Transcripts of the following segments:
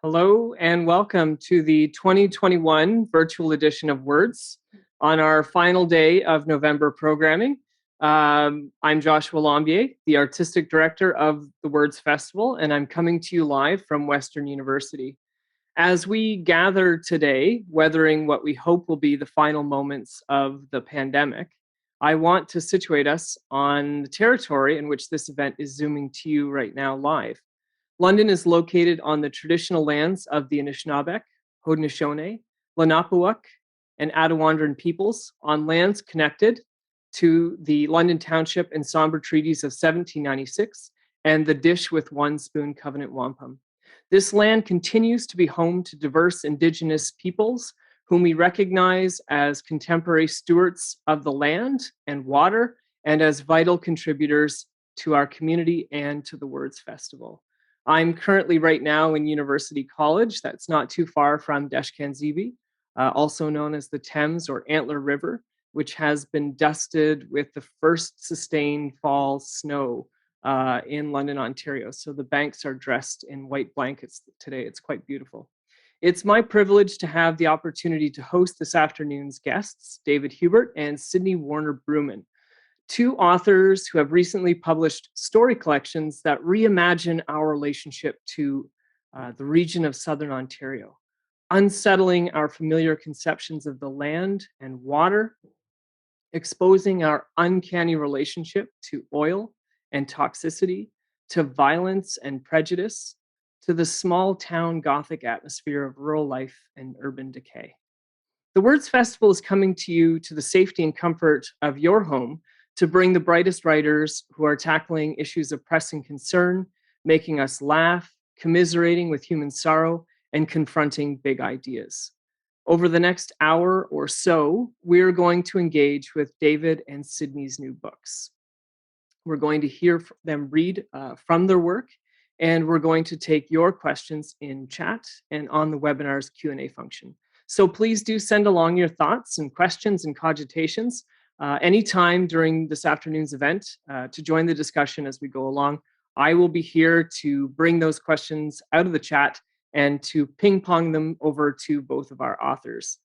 Hello and welcome to the 2021 virtual edition of Words on our final day of November programming. I'm Joshua Lambier, the artistic director of the Words Festival, and I'm coming to you live from Western University. As we gather today, weathering what we hope will be the final moments of the pandemic, I want to situate us on the territory in which this event is zooming to you right now live. London is located on the traditional lands of the Anishinaabeg, Haudenosaunee, Lenape, and Attawandaron peoples, on lands connected to the London Township and Sombre Treaties of 1796 and the Dish with One Spoon Covenant Wampum. This land continues to be home to diverse Indigenous peoples whom we recognize as contemporary stewards of the land and water and as vital contributors to our community and to the Words Festival. I'm currently right now in University College, that's not too far from Deshkanzibi, also known as the Thames or Antler River, which has been dusted with the first sustained fall snow in London, Ontario. So the banks are dressed in white blankets today. It's quite beautiful. It's my privilege to have the opportunity to host this afternoon's guests, David Huebert and Sydney Brooman, two authors who have recently published story collections that reimagine our relationship to the region of Southern Ontario, unsettling our familiar conceptions of the land and water, exposing our uncanny relationship to oil and toxicity, to violence and prejudice, to the small town Gothic atmosphere of rural life and urban decay. The Words Festival is coming to you to the safety and comfort of your home to bring the brightest writers who are tackling issues of pressing concern, making us laugh, commiserating with human sorrow, and confronting big ideas. Over the next hour or so, we're going to engage with David and Sydney's new books. We're going to hear them read from their work, and we're going to take your questions in chat and on the webinar's Q&A function. So please do send along your thoughts and questions and cogitations anytime during this afternoon's event to join the discussion as we go along. I will be here to bring those questions out of the chat and to ping pong them over to both of our authors.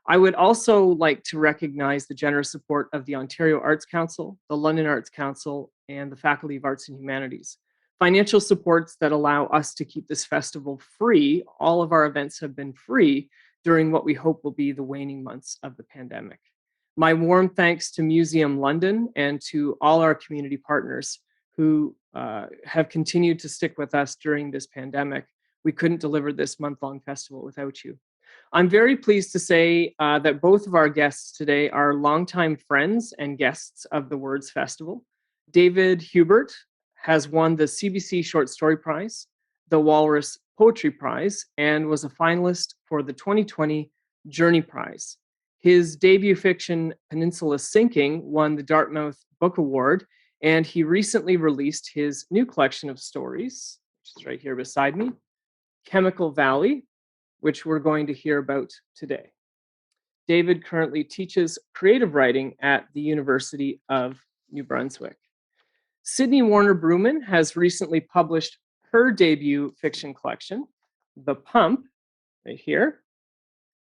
I would also like to recognize the generous support of the Ontario Arts Council, the London Arts Council, and the Faculty of Arts and Humanities. Financial supports that allow us to keep this festival free. All of our events have been free during what we hope will be the waning months of the pandemic. My warm thanks to Museum London and to all our community partners who have continued to stick with us during this pandemic. We couldn't deliver this month-long festival without you. I'm very pleased to say that both of our guests today are longtime friends and guests of the Words Festival. David Huebert has won the CBC Short Story Prize, the Walrus Poetry Prize, and was a finalist for the 2020 Journey Prize. His debut fiction, Peninsula Sinking, won the Dartmouth Book Award, and he recently released his new collection of stories, which is right here beside me, Chemical Valley, which we're going to hear about today. David currently teaches creative writing at the University of New Brunswick. Sydney Brooman has recently published her debut fiction collection, The Pump, right here,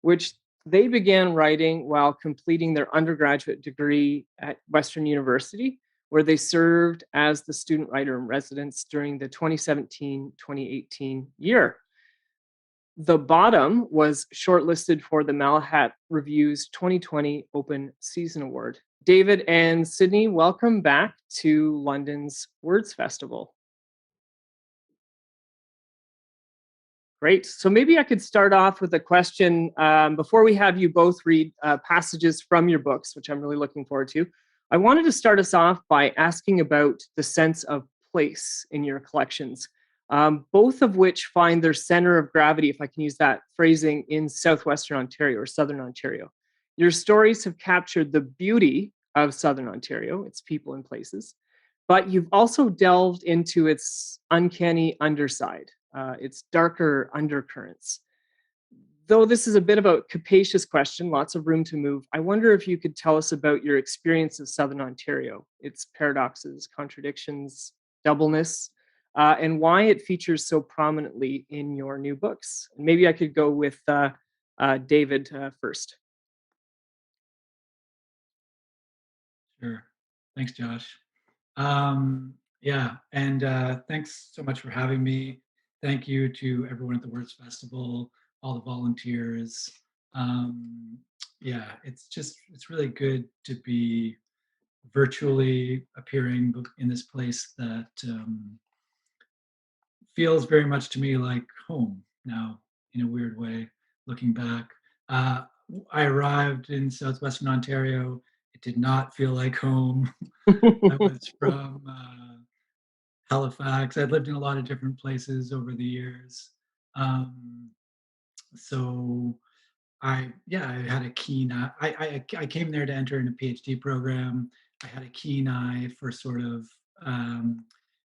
which they began writing while completing their undergraduate degree at Western University, where they served as the student writer in residence during the 2017-2018 year. The Bottom was shortlisted for the Malahat Review's 2020 Open Season Award. David and Sydney, welcome back to London's Words Festival. Great. So maybe I could start off with a question before we have you both read passages from your books, which I'm really looking forward to. I wanted to start us off by asking about the sense of place in your collections, both of which find their center of gravity, if I can use that phrasing, in Southwestern Ontario or Southern Ontario. Your stories have captured the beauty of Southern Ontario, its people and places, but you've also delved into its uncanny underside, its darker undercurrents. Though this is a bit of a capacious question, lots of room to move, I wonder if you could tell us about your experience of Southern Ontario, its paradoxes, contradictions, doubleness, and why it features so prominently in your new books. Maybe I could go with David first. Sure. Thanks, Josh. Yeah, and thanks so much for having me. Thank you to everyone at the Words Festival, all the volunteers. Um, yeah, it's really good to be virtually appearing in this place that feels very much to me like home now, in a weird way, looking back. Uh, I arrived in Southwestern Ontario. It did not feel like home. I was from Halifax. I'd lived in a lot of different places over the years. Um, so I had a keen eye. I came there to enter in a PhD program. I had a keen eye for sort of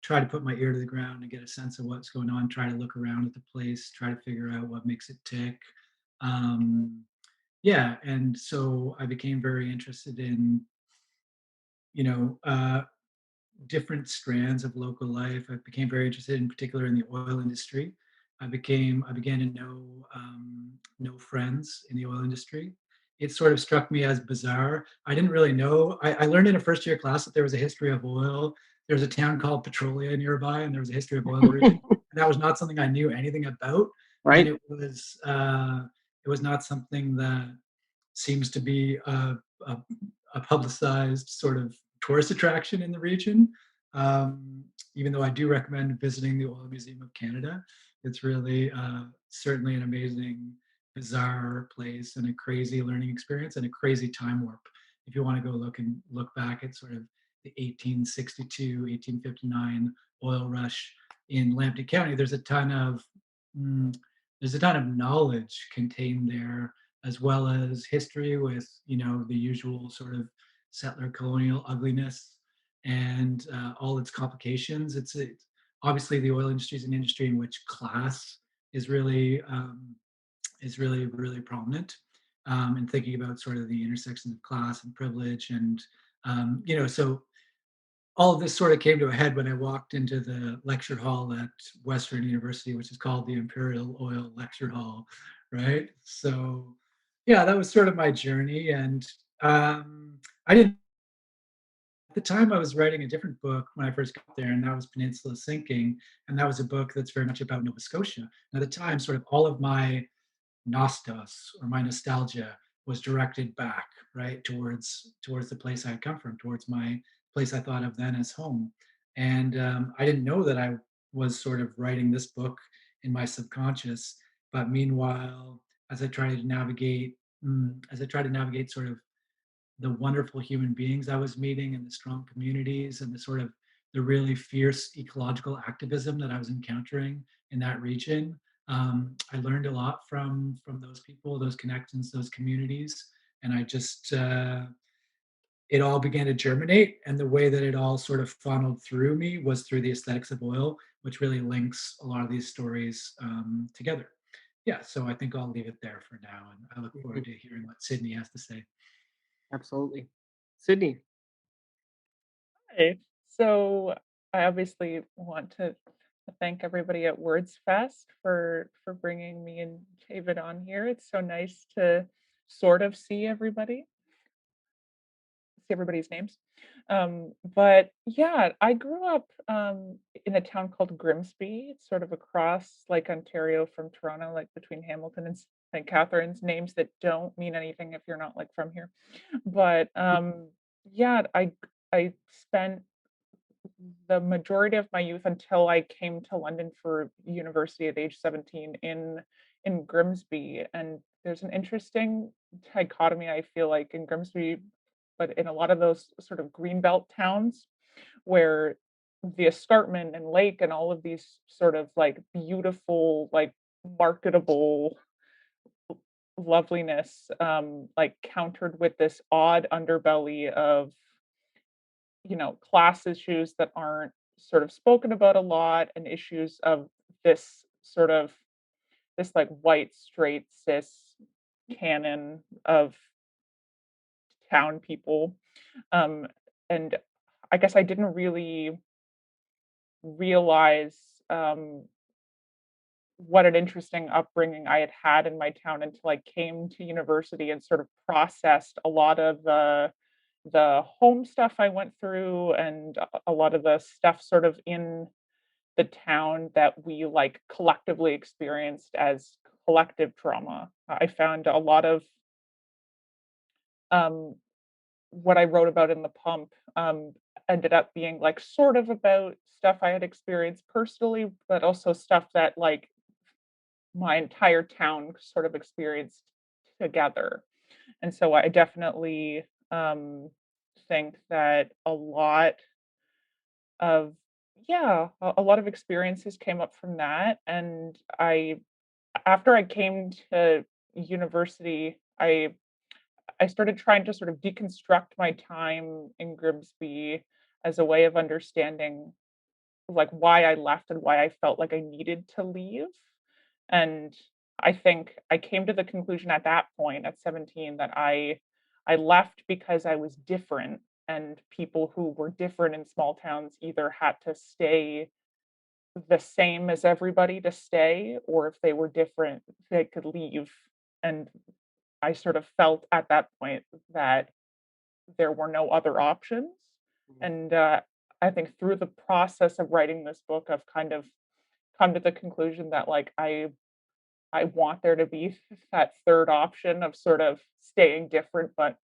try to put my ear to the ground and get a sense of what's going on, try to look around at the place, try to figure out what makes it tick. Um, yeah, and so I became very interested in, you know, different strands of local life. I became very interested, in particular, in the oil industry. I began to know friends in the oil industry. It sort of struck me as bizarre. I didn't really know. I learned in a first year class that there was a history of oil. There was a town called Petrolia nearby, and there was a history of oil in the region. And that was not something I knew anything about, and Right? it was not something that seems to be a, a publicized sort of tourist attraction in the region. Um, Even though I do recommend visiting the Oil Museum of Canada, it's really certainly an amazing, bizarre place and a crazy learning experience and a crazy time warp. If you want to go look back at sort of the 1862, 1859 oil rush in Lambton County, mm, there's a ton of knowledge contained there, as well as history with, the usual sort of settler colonial ugliness and all its complications. It's obviously the oil industry is an industry in which class is really prominent, and thinking about sort of the intersection of class and privilege, and so all of this sort of came to a head when I walked into the lecture hall at Western University, which is called the Imperial Oil Lecture Hall, right? So, yeah, that was sort of my journey, and I didn't. At the time, I was writing a different book when I first got there, and that was Peninsula Sinking, and that was a book that's very much about Nova Scotia. And at the time, sort of all of my nostos, or my nostalgia, was directed back, right, towards the place I had come from, towards my place I thought of then as home. And I didn't know that I was sort of writing this book in my subconscious. But meanwhile, as I tried to navigate sort of the wonderful human beings I was meeting and the strong communities and the sort of the really fierce ecological activism that I was encountering in that region. I learned a lot from those people, those connections, those communities, and I just it all began to germinate. And the way that it all sort of funneled through me was through the aesthetics of oil, which really links a lot of these stories together. Yeah, so I think I'll leave it there for now, and I look forward Mhm. to hearing what Sydney has to say. Absolutely. Sydney. Hi. So I obviously want to thank everybody at Words Fest for bringing me and David on here. It's so nice to sort of see everybody's names. But yeah, I grew up in a town called Grimsby. It's sort of across Lake Ontario from Toronto, like between Hamilton and St. Catharines. Names that don't mean anything if you're not like from here. But yeah, I spent the majority of my youth until I came to London for university at age 17 in Grimsby. And there's an interesting dichotomy, I feel like, in Grimsby, but in a lot of those sort of greenbelt towns where the escarpment and lake and all of these sort of like beautiful, like marketable loveliness, like countered with this odd underbelly of class issues that aren't sort of spoken about a lot, and issues of this sort of this like white straight cis canon of town people. um and I guess I didn't really realize what an interesting upbringing I had had in my town until I came to university and sort of processed a lot of the home stuff I went through and a lot of the stuff sort of in the town that we like collectively experienced as collective trauma. I found a lot of um, what I wrote about in the pump ended up being like sort of about stuff I had experienced personally, but also stuff that like my entire town sort of experienced together. And so I definitely think that a lot of a lot of experiences came up from that. And I after I came to university, I started trying to sort of deconstruct my time in Grimsby as a way of understanding like why I left and why I felt like I needed to leave. And I think I came to the conclusion at that point at 17 that I left because I was different and people who were different in small towns either had to stay the same as everybody to stay or if they were different they could leave. And I sort of felt at that point that there were no other options. Mhm. And I think through the process of writing this book, I've kind of come to the conclusion that like I want there to be that third option of sort of staying different, but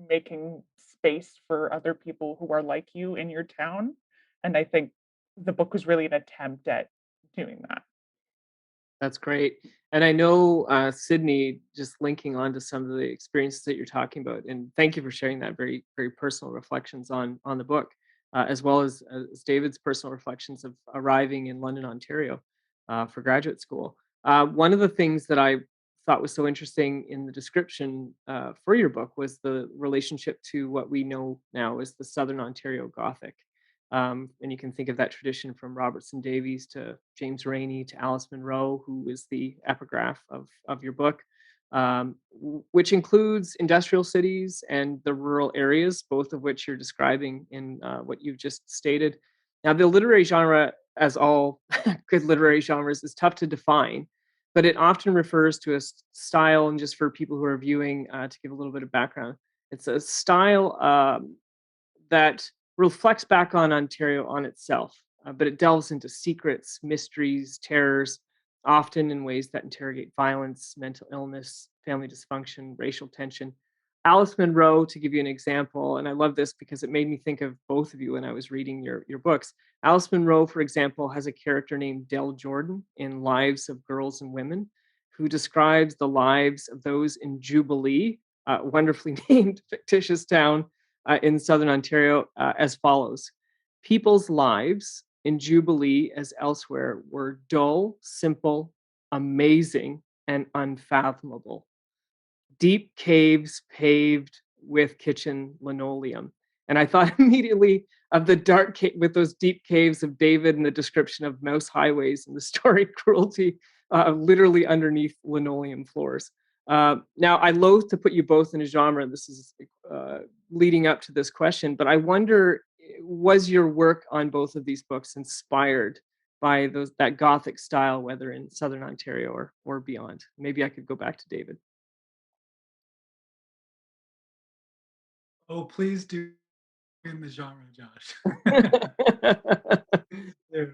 making space for other people who are like you in your town. And I think the book was really an attempt at doing that. That's great. And I know, Sydney, just linking on to some of the experiences that you're talking about, and thank you for sharing that very, very personal reflections on the book, as well as David's personal reflections of arriving in London, Ontario, for graduate school. One of the things that I thought was so interesting in the description for your book was the relationship to what we know now as the Southern Ontario Gothic. And you can think of that tradition from Robertson Davies to James Rainey to Alice Munro, who is the epigraph of your book, which includes industrial cities and the rural areas, both of which you're describing in what you've just stated. Now, the literary genre, as all good literary genres, is tough to define, but it often refers to a style, and just for people who are viewing, to give a little bit of background, it's a style that reflects back on Ontario on itself, but it delves into secrets, mysteries, terrors, often in ways that interrogate violence, mental illness, family dysfunction, racial tension. Alice Munro, to give you an example, and I love this because it made me think of both of you when I was reading your books. Alice Munro, for example, has a character named Del Jordan in Lives of Girls and Women, who describes the lives of those in Jubilee, wonderfully named fictitious town in Southern Ontario as follows. People's lives in Jubilee, as elsewhere, were dull, simple, amazing, and unfathomable. Deep caves paved with kitchen linoleum. And I thought immediately of the dark with those deep caves of David and the description of mouse highways and the story cruelty literally underneath linoleum floors. Now, I loathe to put you both in a genre. This is leading up to this question, but I wonder, was your work on both of these books inspired by that Gothic style, whether in Southern Ontario or beyond? Maybe I could go back to David. Oh, please do in the genre, Josh. Please do.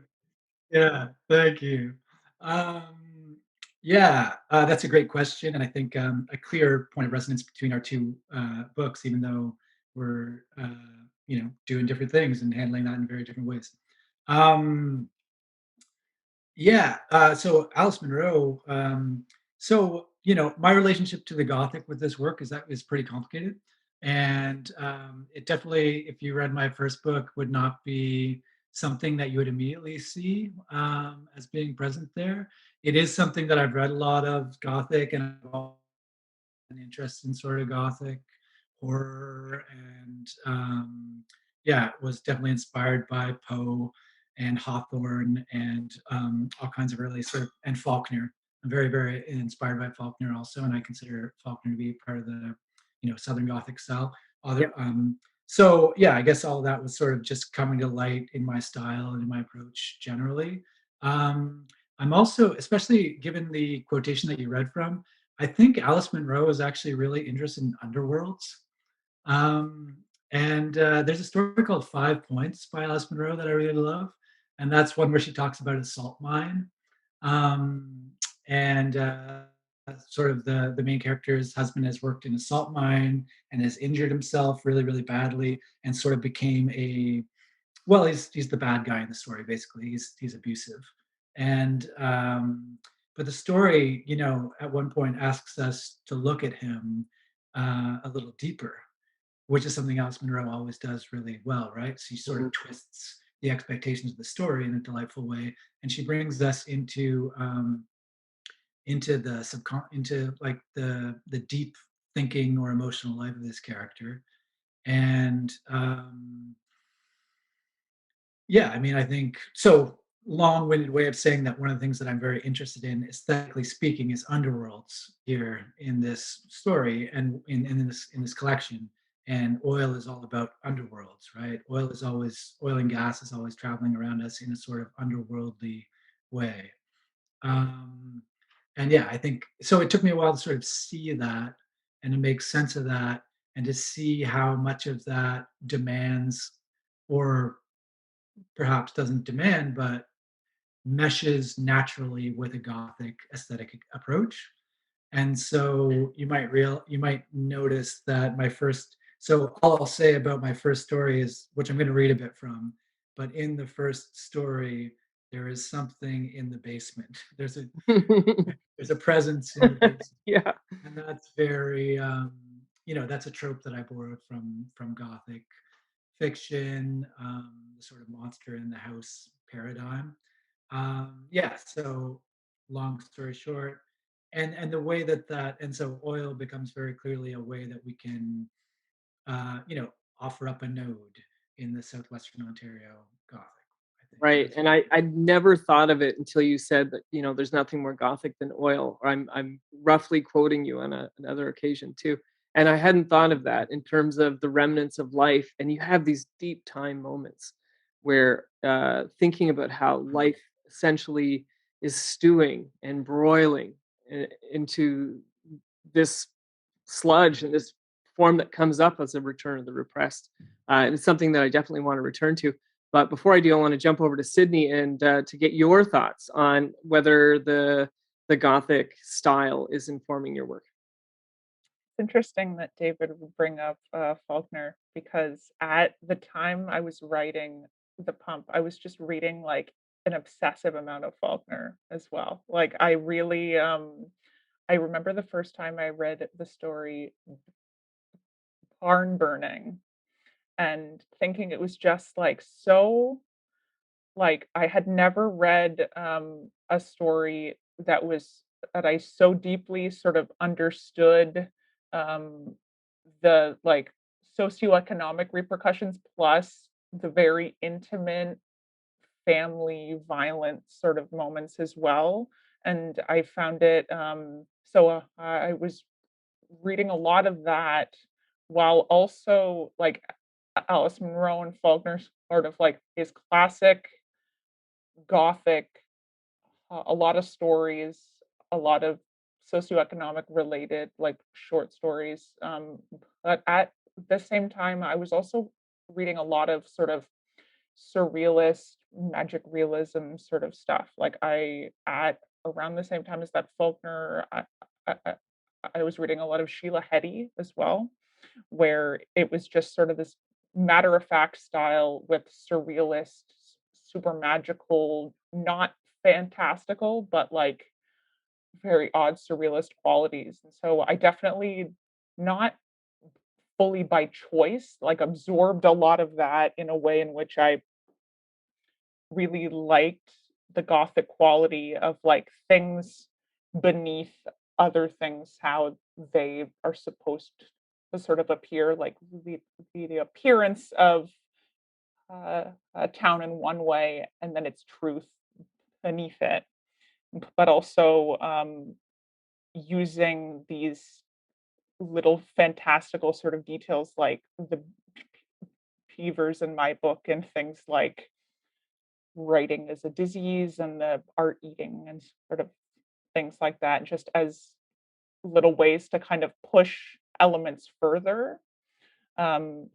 Yeah, thank you. Um, yeah, that's a great question, and I think a clear point of resonance between our two books, even though we're doing different things and handling that in very different ways. Um, yeah, so Alice Munro. So my relationship to the Gothic with this work is pretty complicated, and it definitely, if you read my first book, would not be something that you would immediately see as being present there. It is something that I've read a lot of Gothic, and I've always an interest in sort of Gothic horror, and yeah, was definitely inspired by Poe and Hawthorne and all kinds of early sort of, and Faulkner. I'm very, very inspired by Faulkner also, and I consider Faulkner to be part of the Southern Gothic style. Other Yep. So yeah, I guess all that was sort of just coming to light in my style and in my approach generally. Um, I'm also, especially given the quotation that you read from, I think Alice Munro is actually really interested in underworlds. Um, and there's a story called 5 Points by Alice Munro that I really love, and that's one where she talks about a salt mine, um, and sort of the main character's husband has worked in a salt mine and has injured himself really really badly, and sort of became a well, he's the bad guy in the story basically. He's abusive, and but the story, at one point asks us to look at him a little deeper, which is something Alice Munro always does really well, right? She sort Mhm. of twists the expectations of the story in a delightful way, and she brings us into the into like the deep thinking or emotional life of this character. And yeah, I mean, I think so. Long-winded way of saying that one of the things that I'm very interested in, aesthetically speaking, is underworlds here in this story and in this collection. And oil is all about underworlds, right? Oil and gas is always traveling around us in a sort of underworldly way. Um, and yeah, I think so. It took me a while to sort of see that and to make sense of that and to see how much of that demands or perhaps doesn't demand, but meshes naturally with a Gothic aesthetic approach. And so you might notice that my first so all I'll say about my first story is which I'm going to read a bit from, but in the first story there is something in the basement. There's a presence in the basement, Yeah. and that's very that's a trope that I borrowed from Gothic fiction, the sort of monster in the house paradigm. Yeah, so long story short, and the way and so oil becomes very clearly a way that we can, uh, you know, offer up a node in the Southwestern Ontario Gothic. I think Right. that's And I'd never thought of it until you said that, there's nothing more Gothic than oil. Or I'm roughly quoting you on another occasion too. And I hadn't thought of that in terms of the remnants of life. And you have these deep time moments where thinking about how life essentially is stewing and broiling into this sludge and this form that comes up as a return of the repressed. And it's something that I definitely want to return to. But before I do, I want to jump over to Sydney and to get your thoughts on whether the Gothic style is informing your work. It's interesting that David would bring up Faulkner because at the time I was writing The Pump, I was just reading like an obsessive amount of Faulkner as well. Like I really, I remember the first time I read the story Barn Burning and thinking it was just like so like I had never read a story that I so deeply sort of understood um the like socioeconomic repercussions plus the very intimate family violence sort of moments as well. And I found it I was reading a lot of that while also like Alice Munro and Faulkner's sort of like his classic gothic, a lot of stories, a lot of socioeconomic related like short stories. But at the same time, I was also reading a lot of sort of surrealist, magic realism sort of stuff. Like I at around the same time as that Faulkner, I, I was reading a lot of Sheila Heti as well, where it was just sort of this matter of fact style with surrealist, super magical, not fantastical, but like very odd surrealist qualities. And so I definitely not fully by choice, like absorbed a lot of that in a way in which I really liked the gothic quality of like things beneath other things, how they are supposed to sort of appear, like the appearance of a town in one way and then its truth beneath it, but also using these little fantastical sort of details like the peevers in my book and things like writing as a disease and the art eating and sort of things like that, just as little ways to kind of push elements further. Um,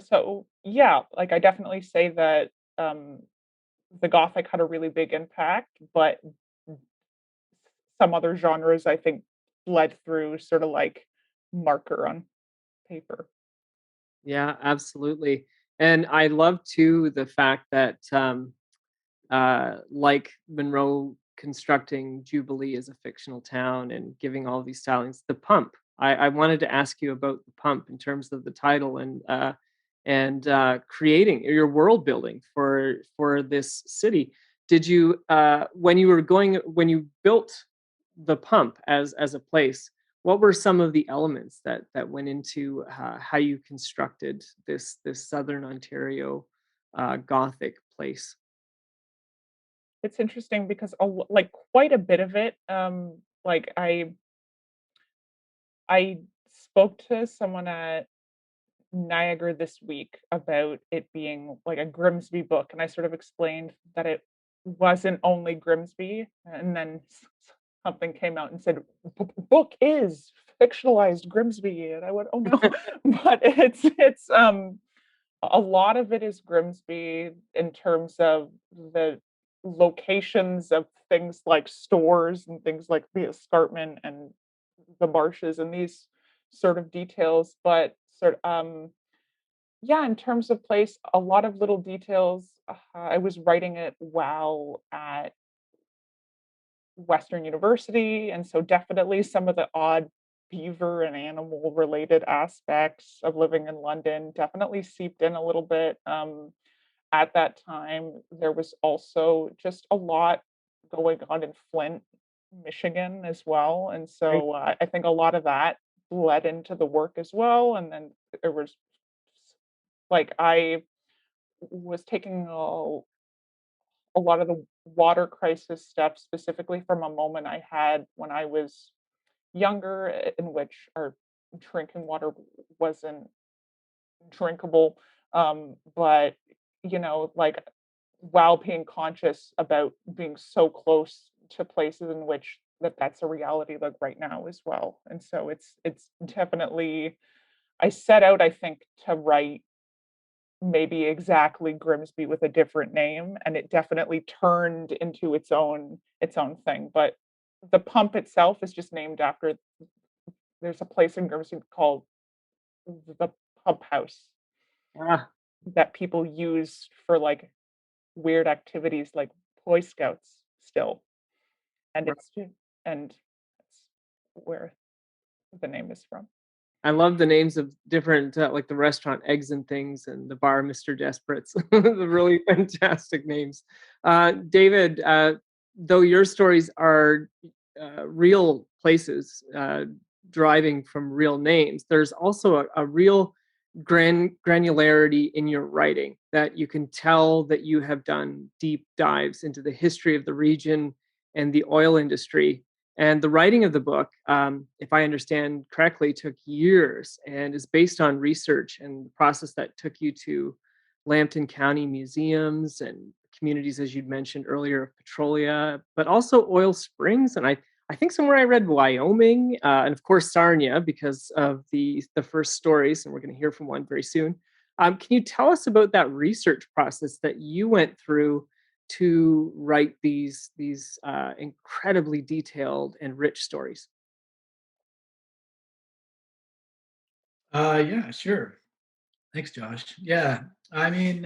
so yeah, like I definitely say that the Gothic had a really big impact, but some other genres I think bled through sort of like marker on paper. Yeah, absolutely. And I love too the fact that like Monroe constructing Jubilee as a fictional town and giving all these stylings. The pump. I wanted to ask you about the pump in terms of the title and creating your world building for this city. Did you when you built the pump as a place? What were some of the elements that went into how you constructed this Southern Ontario Gothic place? It's interesting because like quite a bit of it, like I spoke to someone at Niagara this week about it being like a Grimsby book, and I sort of explained that it wasn't only Grimsby, and then something came out and said, Book is fictionalized Grimsby," and I went, "Oh no," but it's a lot of it is Grimsby in terms of the locations of things like stores and things like the escarpment and the marshes and these sort of details, but yeah, in terms of place, a lot of little details. I was writing it while at Western University, and so definitely some of the odd beaver and animal related aspects of living in London definitely seeped in a little bit. At that time, there was also just a lot going on in Flint, Michigan as well, and Right. so I think a lot of that bled into the work as well. And then there was like I was taking a lot of the water crisis stuff specifically from a moment I had when I was younger, in which our drinking water wasn't drinkable. But like while being conscious about being so close to places in which that's a reality like right now as well. And so it's definitely I set out, I think, to write maybe exactly Grimsby with a different name, and it definitely turned into its own thing. But the pump itself is just named after there's a place in Grimsby called the Pump House Ah, that people use for like weird activities like Boy Scouts still. And right. and that's where the name is from. I love the names of different, like the restaurant Eggs and Things and the bar Mr. Desperates. The really fantastic names. David, though your stories are real places, deriving from real names, there's also a real granularity in your writing that you can tell that you have done deep dives into the history of the region and the oil industry. And the writing of the book, if I understand correctly, took years and is based on research and the process that took you to Lambton County museums and communities, as you'd mentioned earlier, of Petrolia, but also oil springs. And I think somewhere I read Wyoming, and of course Sarnia because of the first stories, and we're going to hear from one very soon. Can you tell us about that research process that you went through to write these incredibly detailed and rich stories? Yeah, sure. Thanks, Josh. Yeah, I mean,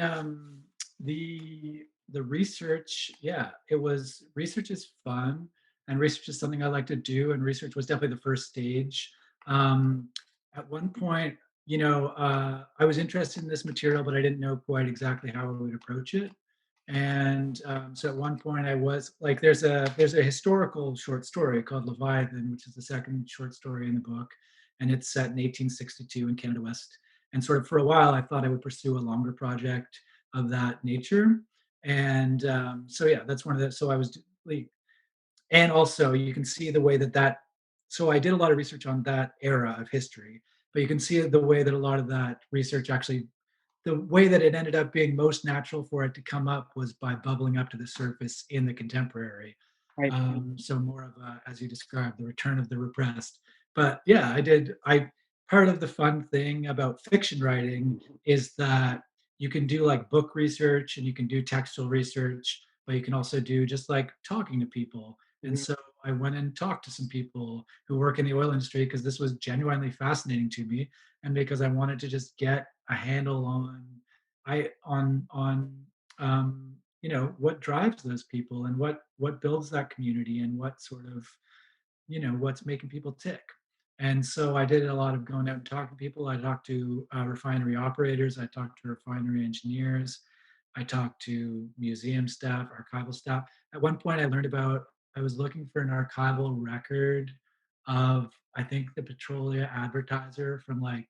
the research, yeah, it was research is fun, and research is something I like to do, and research was definitely the first stage. At one point, I was interested in this material, but I didn't know quite exactly how I would approach it. And so at one point, I was like, there's a historical short story called Leviathan, which is the second short story in the book, and it's set in 1862 in Canada West. And sort of for a while, I thought I would pursue a longer project of that nature. And so yeah, that's one of the. So I was like, and also you can see the way that. So I did a lot of research on that era of history, but you can see the way that a lot of that research actually the way that it ended up being most natural for it to come up was by bubbling up to the surface in the contemporary. Right. So more of a, as you described, the return of the repressed. But yeah, I did. I part of the fun thing about fiction writing is that you can do like book research and you can do textual research, but you can also do just like talking to people. And Mhm. so I went and talked to some people who work in the oil industry because this was genuinely fascinating to me, and because I wanted to just get a handle on I on what drives those people and what builds that community and what sort of what's making people tick. And so I did a lot of going out and talking to people. I talked to refinery operators. I talked to refinery engineers. I talked to museum staff, archival staff. At one point, I was looking for an archival record of, I think, the Petrolia Advertiser from like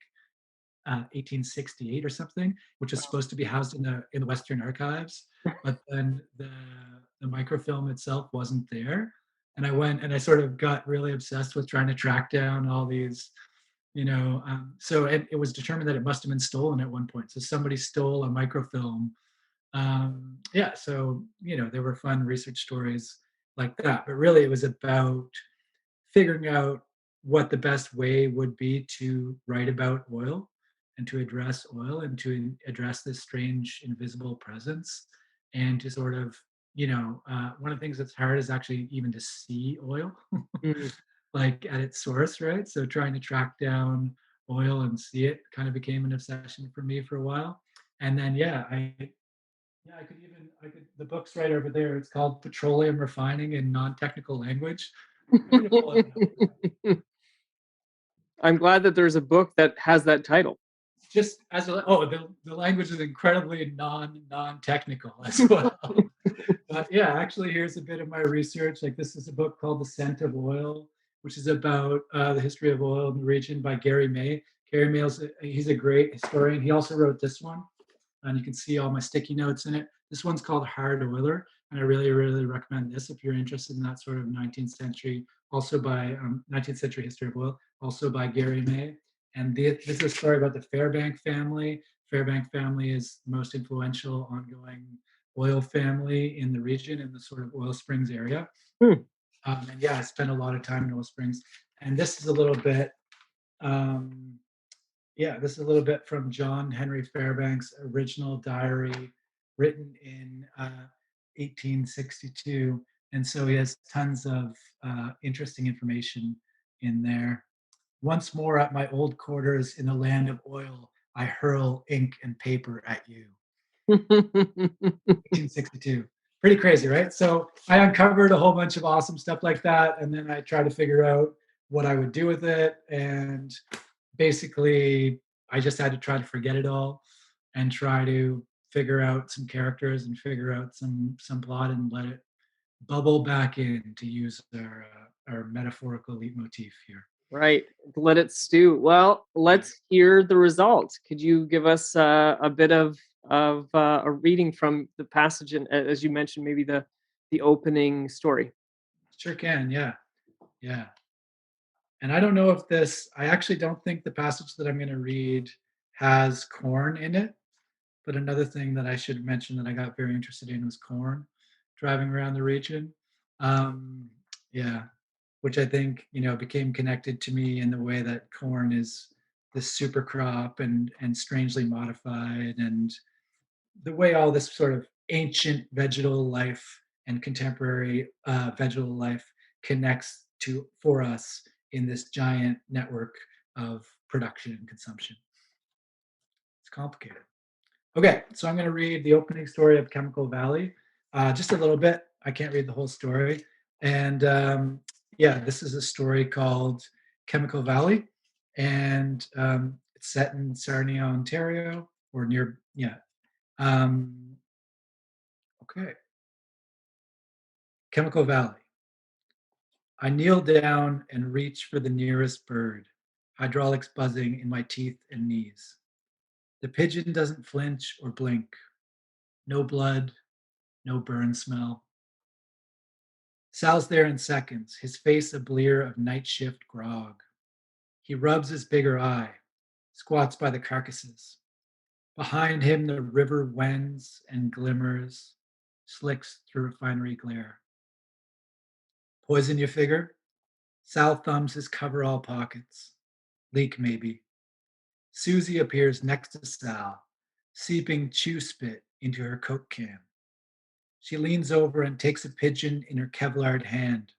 1868 or something, which was supposed to be housed in the Western Archives, but then the microfilm itself wasn't there. And I went and I sort of got really obsessed with trying to track down all these, so it was determined that it must have been stolen at one point. So somebody stole a microfilm. Yeah, so there were fun research stories like that, but really it was about figuring out what the best way would be to write about oil and to address oil and to address this strange invisible presence and to sort of one of the things that's hard is actually even to see oil Mm. like at its source, right? So trying to track down oil and see it kind of became an obsession for me for a while. And then I could the book's right over there. It's called Petroleum Refining in Non-Technical Language. I'm gonna pull it up. I'm glad that there's a book that has that title. Just as the language is incredibly non-technical as well. But yeah, actually, here's a bit of my research. Like this is a book called The Scent of Oil, which is about the history of oil in the region by Gary May. Gary May's he's a great historian. He also wrote this one, and you can see all my sticky notes in it. This one's called Hard Oiler, and I really, really recommend this if you're interested in that sort of 19th century, also by 19th century history of oil, also by Gary May. And this is a story about the Fairbank family. Fairbank family is the most influential ongoing oil family in the region in the sort of oil springs area. Hmm. And yeah, I spent a lot of time in oil springs. And this is a little bit um, this is a little bit from John Henry Fairbank's original diary written in 1862. And so he has tons of interesting information in there. Once more at my old quarters in the land of oil, I hurl ink and paper at you. 1862. Pretty crazy, right? So I uncovered a whole bunch of awesome stuff like that. And then I tried to figure out what I would do with it. And basically I just had to try to forget it all and try to figure out some characters and figure out some plot and let it bubble back in, to use our metaphorical leitmotif here. Right. Let it stew. Well, Yeah. let's hear the results. Could you give us a bit of a reading from the passage, and as you mentioned, maybe the opening story? Sure can. Yeah. Yeah. And I don't know if I actually don't think the passage that I'm going to read has corn in it. But another thing that I should mention that I got very interested in was corn, driving around the region. Um, yeah, which I think became connected to me in the way that corn is this super crop and strangely modified, and the way all this sort of ancient vegetal life and contemporary vegetal life connects to for us in this giant network of production and consumption. It's complicated. Okay, so I'm going to read the opening story of Chemical Valley, just a little bit. I can't read the whole story. And this is a story called Chemical Valley, and it's set in Sarnia, Ontario, or near, yeah. Okay, Chemical Valley. I kneel down and reach for the nearest bird, hydraulics buzzing in my teeth and knees. The pigeon doesn't flinch or blink. No blood, no burn smell. Sal's there in seconds, his face a blear of night shift grog. He rubs his bigger eye, squats by the carcasses. Behind him, the river wends and glimmers, slicks through refinery glare. Poison you figure? Sal thumbs his coverall pockets. Leak, maybe. Susie appears next to Sal, seeping chew spit into her Coke can. She leans over and takes a pigeon in her Kevlared hand,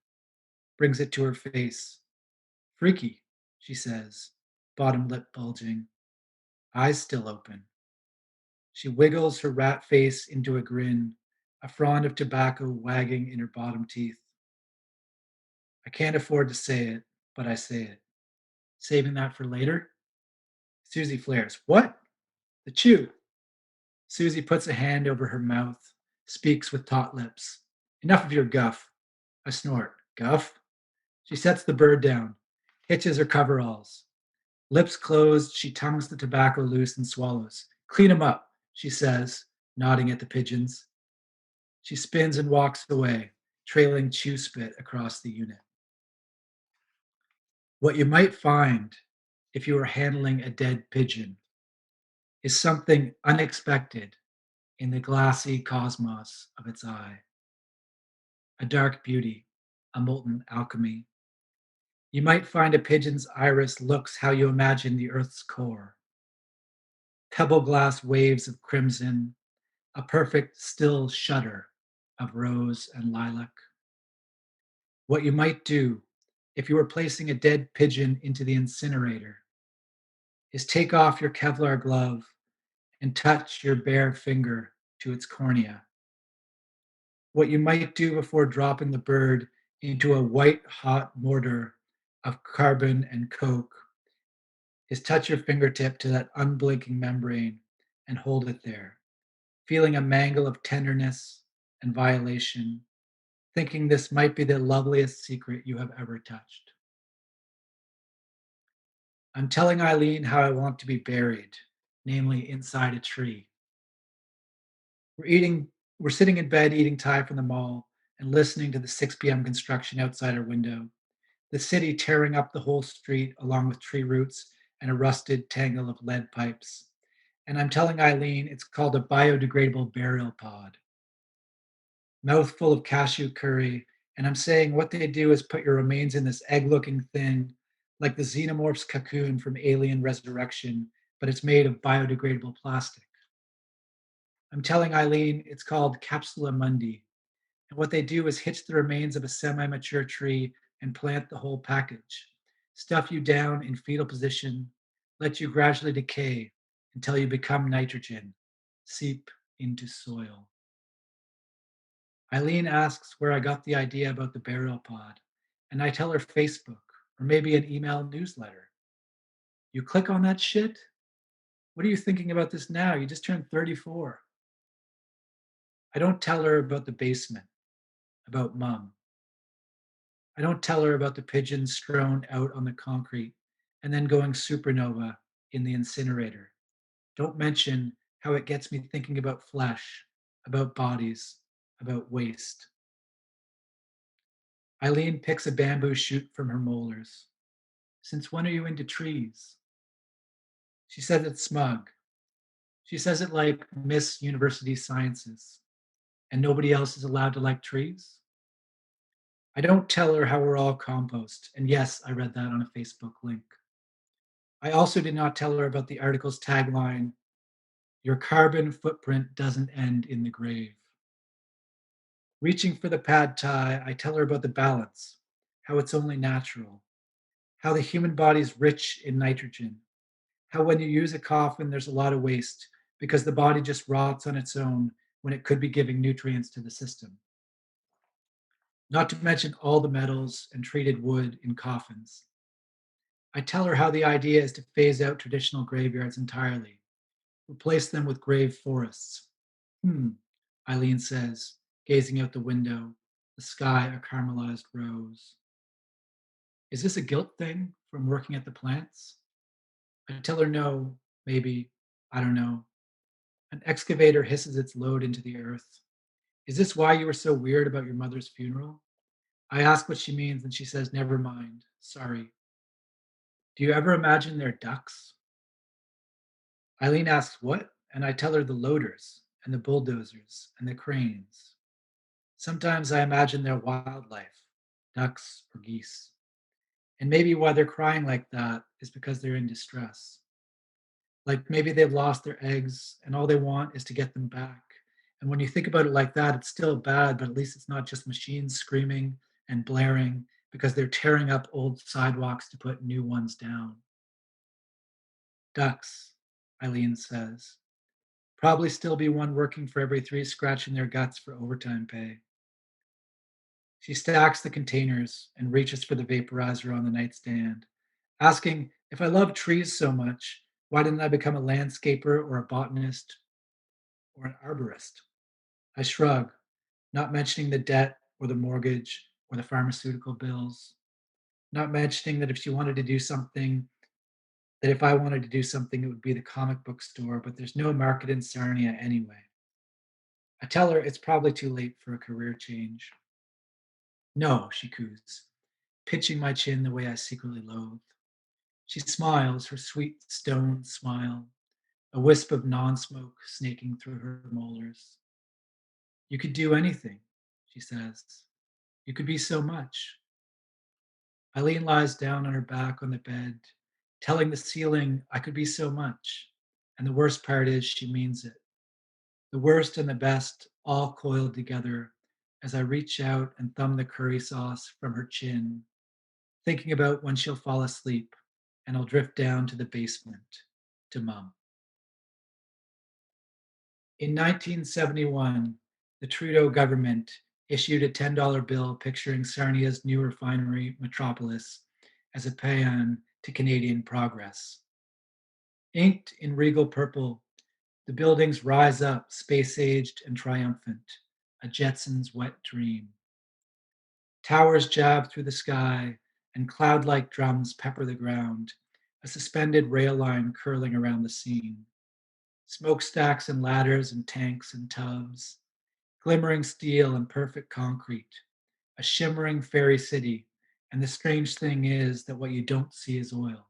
brings it to her face. Freaky, she says, bottom lip bulging, eyes still open. She wiggles her rat face into a grin, a frond of tobacco wagging in her bottom teeth. I can't afford to say it, but I say it. Saving that for later? Susie flares. What? The chew. Susie puts a hand over her mouth, speaks with taut lips. Enough of your guff. I snort. Guff? She sets the bird down, hitches her coveralls. Lips closed, she tongues the tobacco loose and swallows. Clean 'em up, she says, nodding at the pigeons. She spins and walks away, trailing chew spit across the unit. What you might find if you were handling a dead pigeon is something unexpected in the glassy cosmos of its eye. A dark beauty, a molten alchemy. You might find a pigeon's iris looks how you imagine the earth's core. Pebble glass waves of crimson, a perfect still shudder of rose and lilac. What you might do if you were placing a dead pigeon into the incinerator is take off your Kevlar glove and touch your bare finger to its cornea. What you might do before dropping the bird into a white hot mortar of carbon and coke is touch your fingertip to that unblinking membrane and hold it there, feeling a mangle of tenderness and violation, thinking this might be the loveliest secret you have ever touched. I'm telling Eileen how I want to be buried, namely inside a tree. We're sitting in bed eating Thai from the mall and listening to the 6 p.m. construction outside our window, the city tearing up the whole street along with tree roots and a rusted tangle of lead pipes. And I'm telling Eileen it's called a biodegradable burial pod. Mouthful of cashew curry, and I'm saying what they do is put your remains in this egg-looking thing, like the xenomorph's cocoon from Alien Resurrection, but it's made of biodegradable plastic. I'm telling Eileen it's called Capsula Mundi, and what they do is hitch the remains of a semi-mature tree and plant the whole package, stuff you down in fetal position, let you gradually decay until you become nitrogen, seep into soil. Eileen asks where I got the idea about the burial pod, and I tell her Facebook or maybe an email newsletter. You click on that shit? What are you thinking about this now? You just turned 34. I don't tell her about the basement, about mom. I don't tell her about the pigeons strewn out on the concrete and then going supernova in the incinerator. Don't mention how it gets me thinking about flesh, about bodies, about waste. Eileen picks a bamboo shoot from her molars. Since when are you into trees? She says it's smug. She says it like Miss University Sciences, and nobody else is allowed to like trees. I don't tell her how we're all compost, and yes, I read that on a Facebook link. I also did not tell her about the article's tagline, your carbon footprint doesn't end in the grave. Reaching for the pad thai, I tell her about the balance, how it's only natural, how the human body's rich in nitrogen, how when you use a coffin, there's a lot of waste because the body just rots on its own when it could be giving nutrients to the system. Not to mention all the metals and treated wood in coffins. I tell her how the idea is to phase out traditional graveyards entirely, replace them with grave forests. Eileen says, gazing out the window, the sky a caramelized rose. Is this a guilt thing from working at the plants? I tell her no, maybe, I don't know. An excavator hisses its load into the earth. Is this why you were so weird about your mother's funeral? I ask what she means, and she says, never mind, sorry. Do you ever imagine they're ducks? Eileen asks, what? and I tell her the loaders and the bulldozers and the cranes. Sometimes I imagine their wildlife, ducks or geese. And maybe why they're crying like that is because they're in distress. Like maybe they've lost their eggs and all they want is to get them back. And when you think about it like that, it's still bad, but at least it's not just machines screaming and blaring because they're tearing up old sidewalks to put new ones down. Ducks, Eileen says. Probably still be one working for every three scratching their guts for overtime pay. She stacks the containers and reaches for the vaporizer on the nightstand, asking if I love trees so much, why didn't I become a landscaper or a botanist or an arborist? I shrug, not mentioning the debt or the mortgage or the pharmaceutical bills, not mentioning that if she wanted to do something, that if I wanted to do something, it would be the comic book store, but there's no market in Sarnia anyway. I tell her it's probably too late for a career change. No, she coos, pinching my chin the way I secretly loathe. She smiles, her sweet stone smile, a wisp of non-smoke snaking through her molars. You could do anything, she says. You could be so much. Eileen lies down on her back on the bed, telling the ceiling I could be so much. And the worst part is she means it. The worst and the best all coiled together as I reach out and thumb the curry sauce from her chin, thinking about when she'll fall asleep and I'll drift down to the basement to Mum. In 1971, the Trudeau government issued a $10 bill picturing Sarnia's new refinery metropolis as a paean to Canadian progress. Inked in regal purple, the buildings rise up, space-aged and triumphant, a Jetson's wet dream. Towers jab through the sky, and cloud-like drums pepper the ground, a suspended rail line curling around the scene. Smokestacks and ladders and tanks and tubs, glimmering steel and perfect concrete, a shimmering fairy city, and the strange thing is that what you don't see is oil.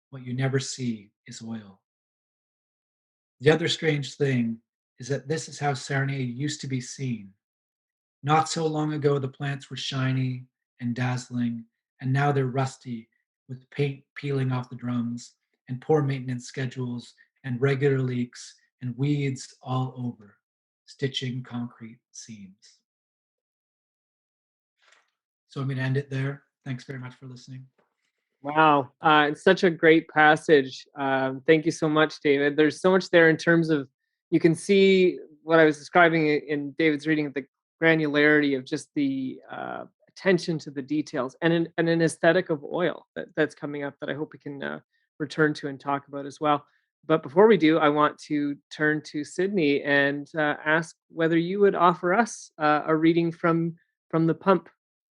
What you never see is oil. The other strange thing is that this is how Sarnia used to be seen. Not so long ago, the plants were shiny and dazzling, and now they're rusty with paint peeling off the drums and poor maintenance schedules and regular leaks and weeds all over, stitching concrete seams. So I'm going to end it there. Thanks very much for listening. Wow, it's such a great passage. Thank you so much, David. There's so much there in terms of you can see what I was describing in David's reading, the granularity of just the attention to the details and an aesthetic of oil that's coming up that I hope we can return to and talk about as well. But before we do, I want to turn to Sydney and ask whether you would offer us a reading from the pump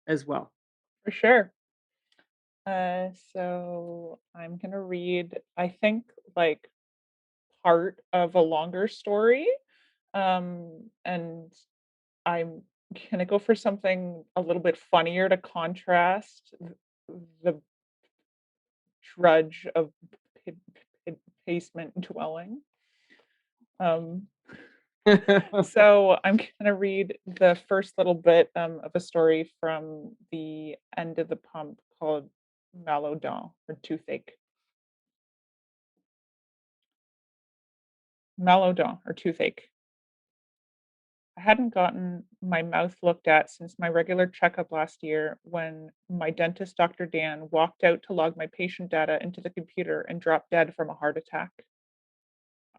as well. For sure. So I'm gonna read, I think, like part of a longer story. And I'm gonna go for something a little bit funnier to contrast the drudge of p- basement dwelling. Um, so I'm gonna read the first little bit of a story from the end of the pump called Malodon or Toothache. Malodon or toothache. I hadn't gotten my mouth looked at since my regular checkup last year when my dentist, Dr. Dan, walked out to log my patient data into the computer and dropped dead from a heart attack.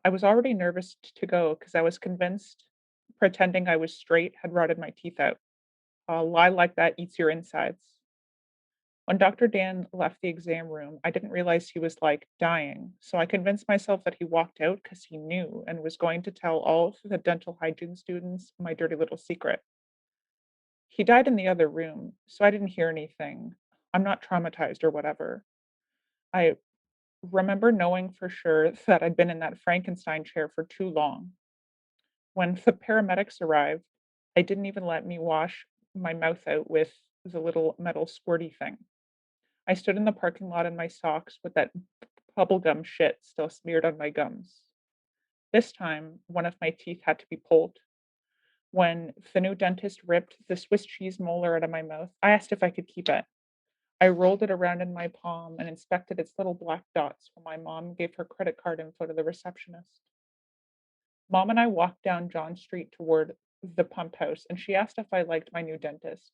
I was already nervous to go because I was convinced pretending I was straight had rotted my teeth out. A lie like that eats your insides. When Dr. Dan left the exam room, I didn't realize he was like dying, so I convinced myself that he walked out because he knew and was going to tell all of the dental hygiene students my dirty little secret. He died in the other room, so I didn't hear anything. I'm not traumatized or whatever. I remember knowing for sure that I'd been in that Frankenstein chair for too long. When the paramedics arrived, they didn't even let me wash my mouth out with the little metal squirty thing. I stood in the parking lot in my socks with that bubblegum shit still smeared on my gums. This time, one of my teeth had to be pulled. When the new dentist ripped the Swiss cheese molar out of my mouth, I asked if I could keep it. I rolled it around in my palm and inspected its little black dots while my mom gave her credit card info to the receptionist. Mom and I walked down John Street toward the pump house, and she asked if I liked my new dentist.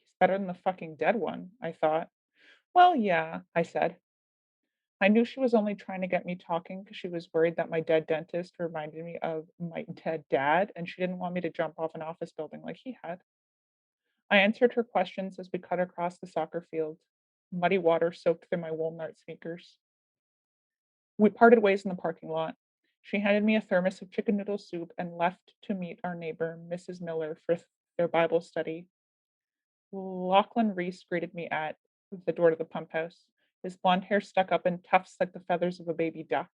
He's better than the fucking dead one, I thought. Well, yeah, I said. I knew she was only trying to get me talking because she was worried that my dead dentist reminded me of my dead dad, and she didn't want me to jump off an office building like he had. I answered her questions as we cut across the soccer field. Muddy water soaked through my walnut sneakers. We parted ways in the parking lot. She handed me a thermos of chicken noodle soup and left to meet our neighbor, Mrs. Miller, for their Bible study. Lachlan Reese greeted me at the door to the pump house, his blonde hair stuck up in tufts like the feathers of a baby duck.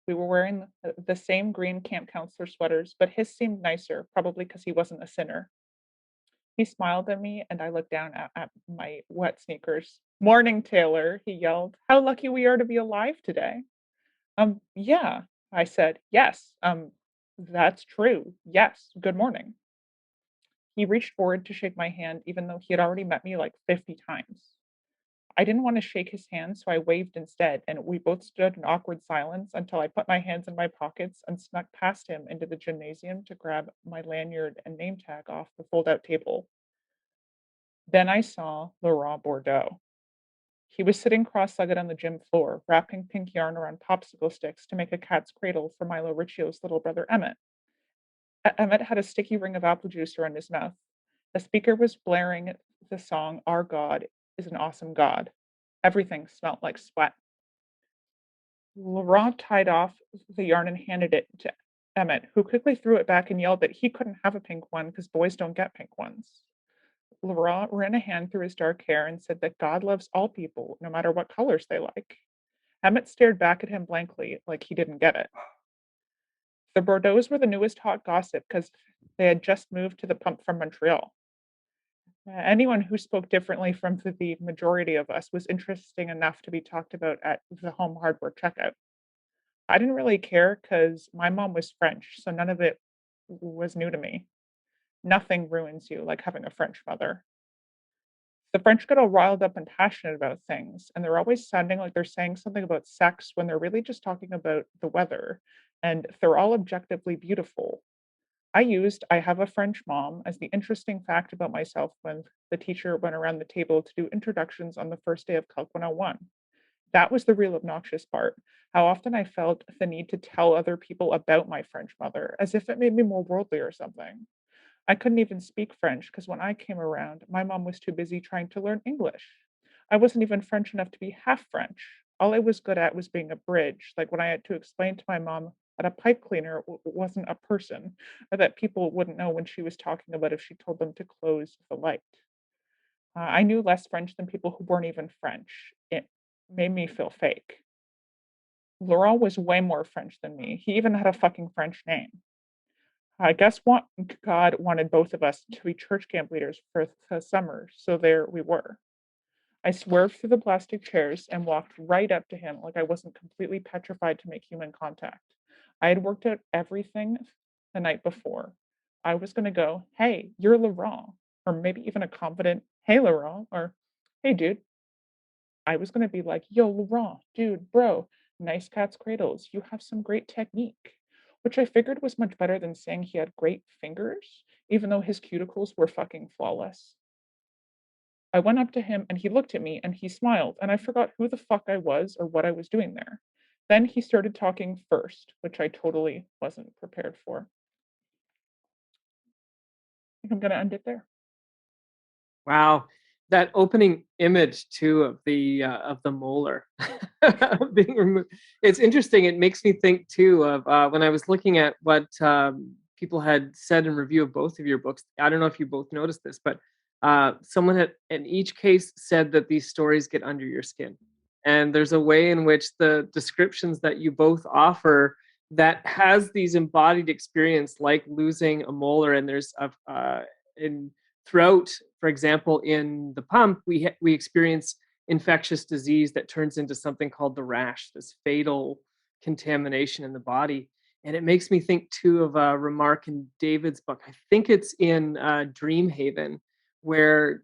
We were wearing the same green camp counselor sweaters, but his seemed nicer, probably because he wasn't a sinner. He smiled at me, and I looked down at my wet sneakers. Morning, Taylor, he yelled. How lucky we are to be alive today. Yeah, I said. Yes, that's true. Yes, good morning. He reached forward to shake my hand, even though he had already met me like 50 times. I didn't want to shake his hand, so I waved instead, and we both stood in awkward silence until I put my hands in my pockets and snuck past him into the gymnasium to grab my lanyard and name tag off the fold out table. Then I saw Laurent Bordeaux. He was sitting cross legged on the gym floor, wrapping pink yarn around popsicle sticks to make a cat's cradle for Milo Riccio's little brother Emmett. Emmett had a sticky ring of apple juice around his mouth. The speaker was blaring the song Our God is an Awesome God. Everything smelt like sweat. Laurent tied off the yarn and handed it to Emmett, who quickly threw it back and yelled that he couldn't have a pink one because boys don't get pink ones. Laurent ran a hand through his dark hair and said that God loves all people, no matter what colors they like. Emmett stared back at him blankly, like he didn't get it. The Bordeaux were the newest hot gossip because they had just moved to the pump from Montreal. Anyone who spoke differently from the majority of us was interesting enough to be talked about at the home hardware checkout. I didn't really care because my mom was French, so none of it was new to me. Nothing ruins you like having a French mother. The French get all riled up and passionate about things, and they're always sounding like they're saying something about sex when they're really just talking about the weather, and they're all objectively beautiful. I used "I have a French mom" as the interesting fact about myself when the teacher went around the table to do introductions on the first day of Calc 101. That was the real obnoxious part. How often I felt the need to tell other people about my French mother, as if it made me more worldly or something. I couldn't even speak French because when I came around, my mom was too busy trying to learn English. I wasn't even French enough to be half French. All I was good at was being a bridge, like when I had to explain to my mom that a pipe cleaner wasn't a person, or that people wouldn't know when she was talking about if she told them to close the light. I knew less French than people who weren't even French. It made me feel fake. Laurent was way more French than me. He even had a fucking French name. I guess God wanted both of us to be church camp leaders for the summer, so there we were. I swerved through the plastic chairs and walked right up to him like I wasn't completely petrified to make human contact. I had worked out everything the night before. I was going to go, "Hey, you're Laurent," or maybe even a confident, "Hey, Laurent," or "Hey, dude." I was going to be like, "Yo, Laurent, dude, bro, nice cat's cradles. You have some great technique," which I figured was much better than saying he had great fingers, even though his cuticles were fucking flawless. I went up to him and he looked at me and he smiled, and I forgot who the fuck I was or what I was doing there. Then he started talking first, which I totally wasn't prepared for. I think I'm going to end it there. Wow, that opening image too of the molar being removed. It's interesting. It makes me think too of when I was looking at what people had said in review of both of your books. I don't know if you both noticed this, but someone had in each case said that these stories get under your skin, and there's a way in which the descriptions that you both offer that has these embodied experience, like losing a molar, and there's in throughout, for example, in the pump, we experience infectious disease that turns into something called the rash, this fatal contamination in the body. And it makes me think too of a remark in David's book. I think it's in Dream Haven, where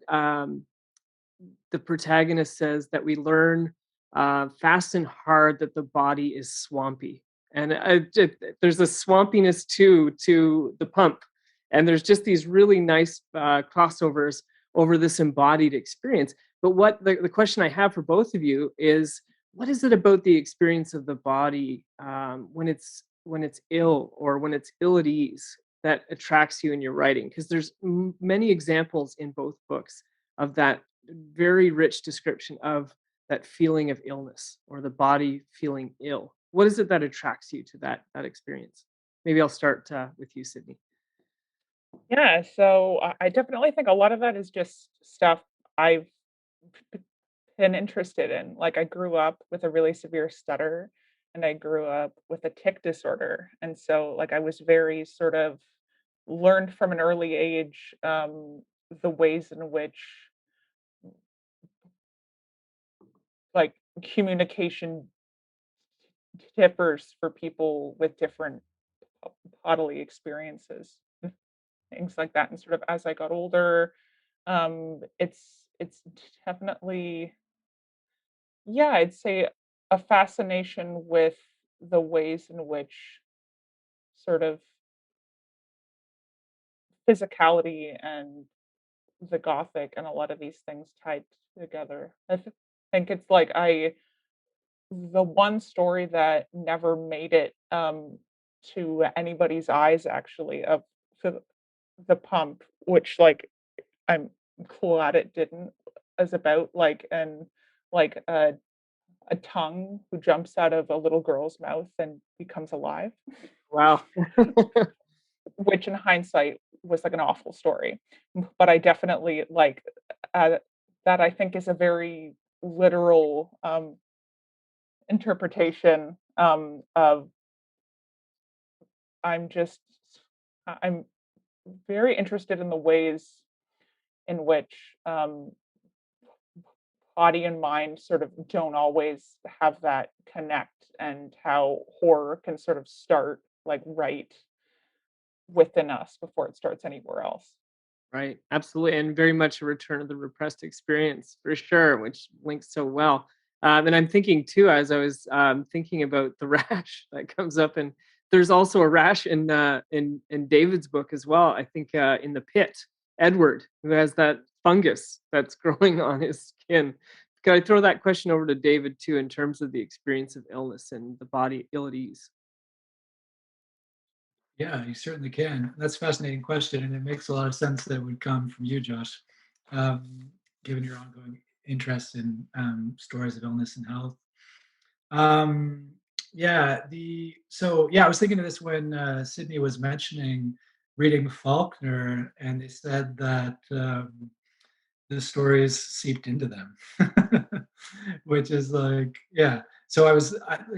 the protagonist says that we learn fast and hard that the body is swampy, and there's a swampiness to the pump, and there's just these really nice crossovers over this embodied experience. But what the question I have for both of you is, what is it about the experience of the body when it's ill or when it's ill at ease that attracts you in your writing? Because there's many examples in both books of that very rich description of that feeling of illness or the body feeling ill. What is it that attracts you to that experience? Maybe I'll start with you, Sydney. Yeah, so I definitely think a lot of that is just stuff I've b- been interested in. Like I grew up with a really severe stutter and I grew up with a tic disorder. And so like I was very sort of learned from an early age the ways in which like communication differs for people with different bodily experiences, things like that. And sort of as I got older, it's definitely, yeah, I'd say a fascination with the ways in which sort of physicality and the Gothic and a lot of these things tied together. Think it's like the one story that never made it to anybody's eyes actually of the, the pump, which like I'm glad it didn't, is about like a tongue who jumps out of a little girl's mouth and becomes alive, Wow. which in hindsight was like an awful story. But I definitely like uh, that. I think is a very literal interpretation of I'm just I'm very interested in the ways in which body and mind sort of don't always have that connect, and how horror can sort of start like right within us before it starts anywhere else. Right, absolutely, and very much a return of the repressed experience for sure, which links so well. And I'm thinking too, as I was thinking about the rash that comes up, and there's also a rash in David's book as well. I think in the pit, Edward, who has that fungus that's growing on his skin. Could I throw that question over to David too, in terms of the experience of illness and the body ill at ease? Yeah, you certainly can. That's a fascinating question, and it makes a lot of sense that it would come from you, Josh, given your ongoing interest in stories of illness and health. Um, yeah, I was thinking of this when Sydney was mentioning reading Faulkner, and they said that the stories seeped into them, which is like, yeah. So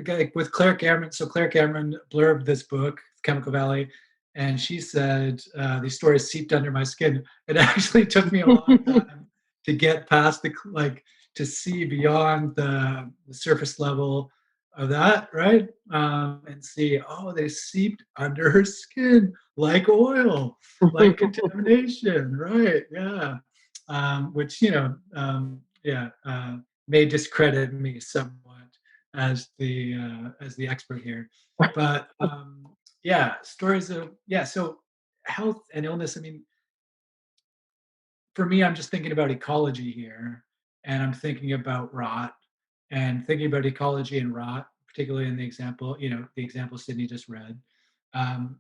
like, with Claire Cameron. So Claire Cameron blurbed this book, Chemical Valley, and she said these stories seeped under my skin. It actually took me a long time to get past like to see beyond the surface level of that, right? And see, oh, they seeped under her skin like oil, like contamination, right? Yeah, which may discredit me somewhat as the expert here, but yeah, stories of yeah. So health and illness. I mean, for me, I'm just thinking about ecology here, and I'm thinking about rot, and thinking about ecology and rot, particularly in the example, the example Sydney just read. Um,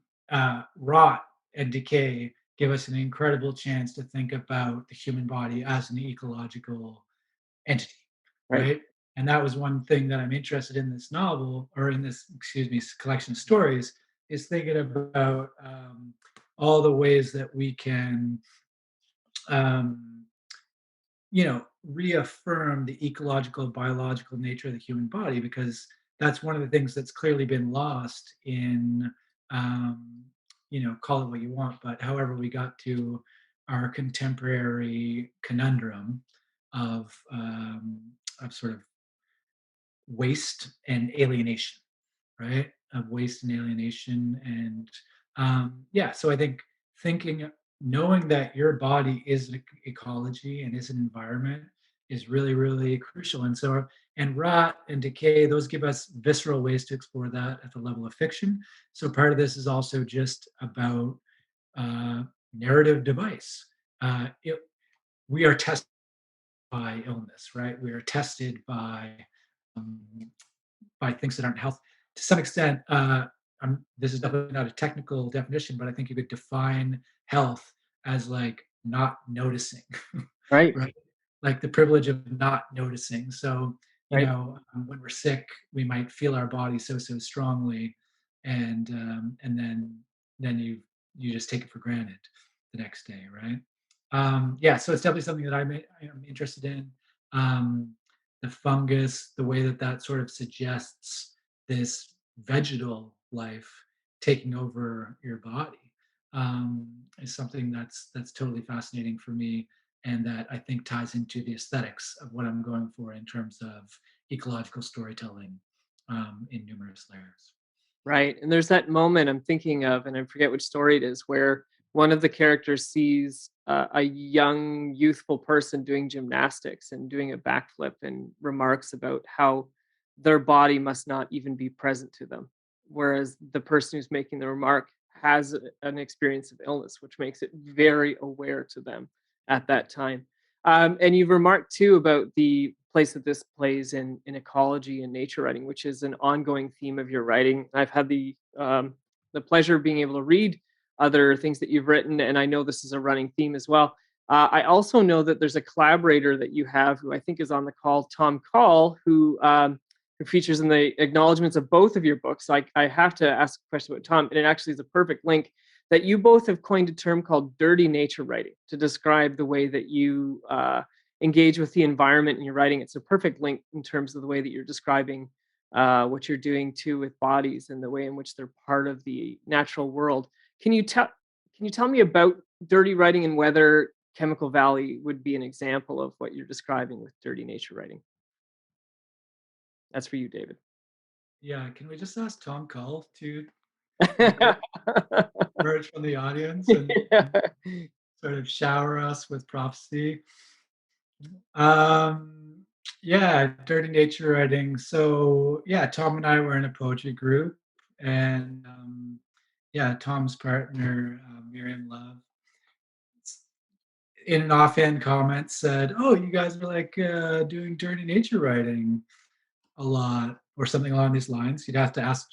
Rot and decay give us an incredible chance to think about the human body as an ecological entity, Right. right? And that was one thing that I'm interested in this novel, or in this, excuse me, collection of stories, is thinking about all the ways that we can um, reaffirm the ecological, biological nature of the human body, because that's one of the things that's clearly been lost in, um, call it what you want, but however we got to our contemporary conundrum of sort of waste and alienation, right? of waste and alienation. And so I think knowing that your body is an ecology and is an environment is really, really crucial. And rot and decay, those give us visceral ways to explore that at the level of fiction. So part of this is also just about narrative device. Uh, it, we are tested by illness, right? We are tested um, by things that aren't health. To some extent, this is definitely not a technical definition, but I think you could define health as like not noticing, Right. right? Like the privilege of not noticing. So, Right. when we're sick, we might feel our body so strongly, and then you just take it for granted the next day, right? So it's definitely something that I am interested in. Um, the fungus, the way that that sort of suggests this vegetal life taking over your body, is something that's totally fascinating for me, and that I think ties into the aesthetics of what I'm going for in terms of ecological storytelling, in numerous layers. Right. And there's that moment I'm thinking of, and I forget which story it is, where one of the characters sees a young, youthful person doing gymnastics and doing a backflip and remarks about how their body must not even be present to them. Whereas the person who's making the remark has an experience of illness, which makes it very aware to them at that time. And you've remarked too about the place that this plays in ecology and nature writing, which is an ongoing theme of your writing. I've had the pleasure of being able to read other things that you've written, and I know this is a running theme as well. I also know that there's a collaborator that you have who I think is on the call, Tom Call, who features in the acknowledgments of both of your books. I have to ask a question about Tom, and it actually is a perfect link that you both have coined a term called dirty nature writing to describe the way that you engage with the environment in your writing. It's a perfect link in terms of the way that you're describing what you're doing too with bodies and the way in which they're part of the natural world. Can you tell me about dirty writing and whether Chemical Valley would be an example of what you're describing with dirty nature writing? That's for you, David. Yeah, can we just ask Tom Cull to Yeah. emerge from the audience and sort of shower us with prophecy? Um, yeah, dirty nature writing. So yeah, Tom and I were in a poetry group, and Tom's partner, Miriam Love, in an offhand comment said, "Oh, you guys are like doing dirty nature writing a lot," or something along these lines. You'd have to ask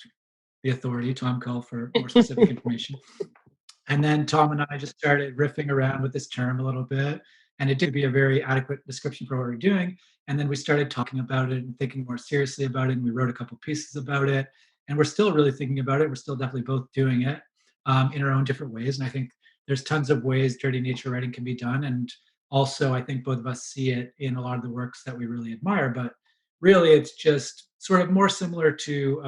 the authority, Tom Cull, for more specific information. And then Tom and I just started riffing around with this term a little bit, and it did be a very adequate description for what we we're doing. And then we started talking about it and thinking more seriously about it, and we wrote a couple pieces about it. And we're still really thinking about it. We're still definitely both doing it, in our own different ways. And I think there's tons of ways dirty nature writing can be done. And also, I think both of us see it in a lot of the works that we really admire. But really, it's just sort of more similar to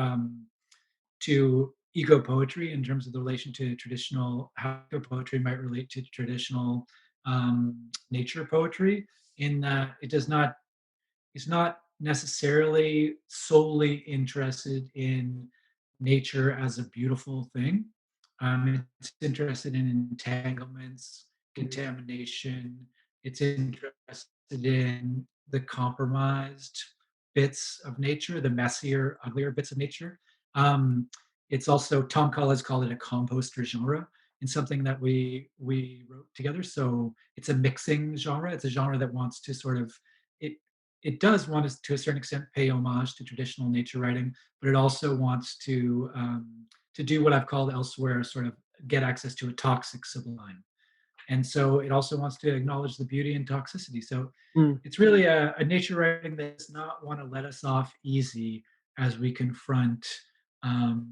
eco poetry in terms of the relation to traditional, how eco poetry might relate to traditional nature poetry, in that it's not necessarily solely interested in nature as a beautiful thing. It's interested in entanglements, contamination. It's interested in the compromised bits of nature, the messier, uglier bits of nature. Um, it's also, Tom Collins called it a composter genre, and something that we wrote together. So it's a mixing genre. It's a genre that wants to sort of, it it does want to a certain extent pay homage to traditional nature writing, but it also wants to do what I've called elsewhere, sort of get access to a toxic sublime. And so it also wants to acknowledge the beauty and toxicity. So Mm. it's really a nature writing that does not want to let us off easy as we confront, um,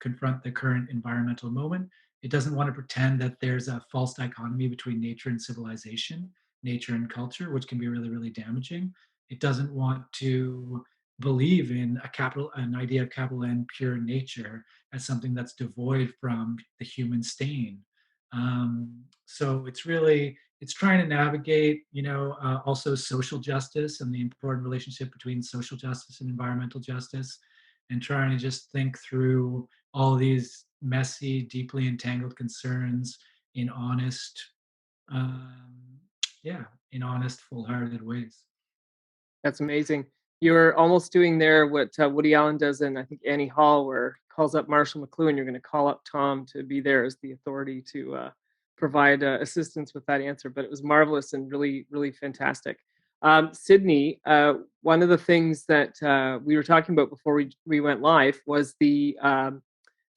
confront the current environmental moment. It doesn't want to pretend that there's a false dichotomy between nature and civilization, nature and culture, which can be really, really damaging. It doesn't want to believe in an idea of capital N pure nature as something that's devoid from the human stain. So it's trying to navigate, also social justice and the important relationship between social justice and environmental justice. and trying to just think through all these messy, deeply entangled concerns in honest, um, yeah, in honest, full-hearted ways. That's amazing. You're almost doing there what Woody Allen does in, I think, Annie Hall, where he calls up Marshall McLuhan. You're going to call up Tom to be there as the authority to provide assistance with that answer. But it was marvelous and really, really fantastic. Sydney, one of the things that we were talking about before we went live was the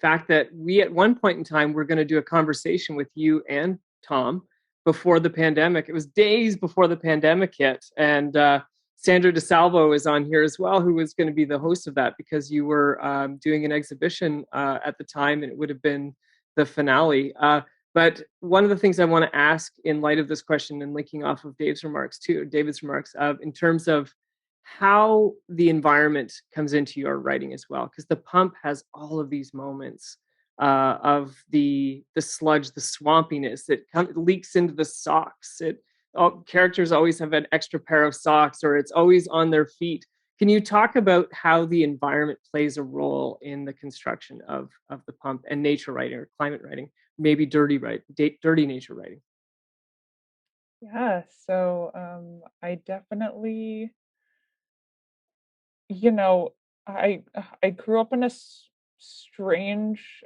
fact that we at one point in time were going to do a conversation with you and Tom before the pandemic. It was days before the pandemic hit, and Sandra DeSalvo is on here as well, who was going to be the host of that because you were doing an exhibition at the time, and it would have been the finale. But one of the things I want to ask in light of this question and linking off of David's remarks, in terms of how the environment comes into your writing as well, because the pump has all of these moments of the sludge, the swampiness that leaks into the socks. Characters always have an extra pair of socks, or it's always on their feet. Can you talk about how the environment plays a role in the construction of the pump and nature writing or climate writing, maybe dirty nature writing? Yeah, so I definitely, you know, I grew up in a strange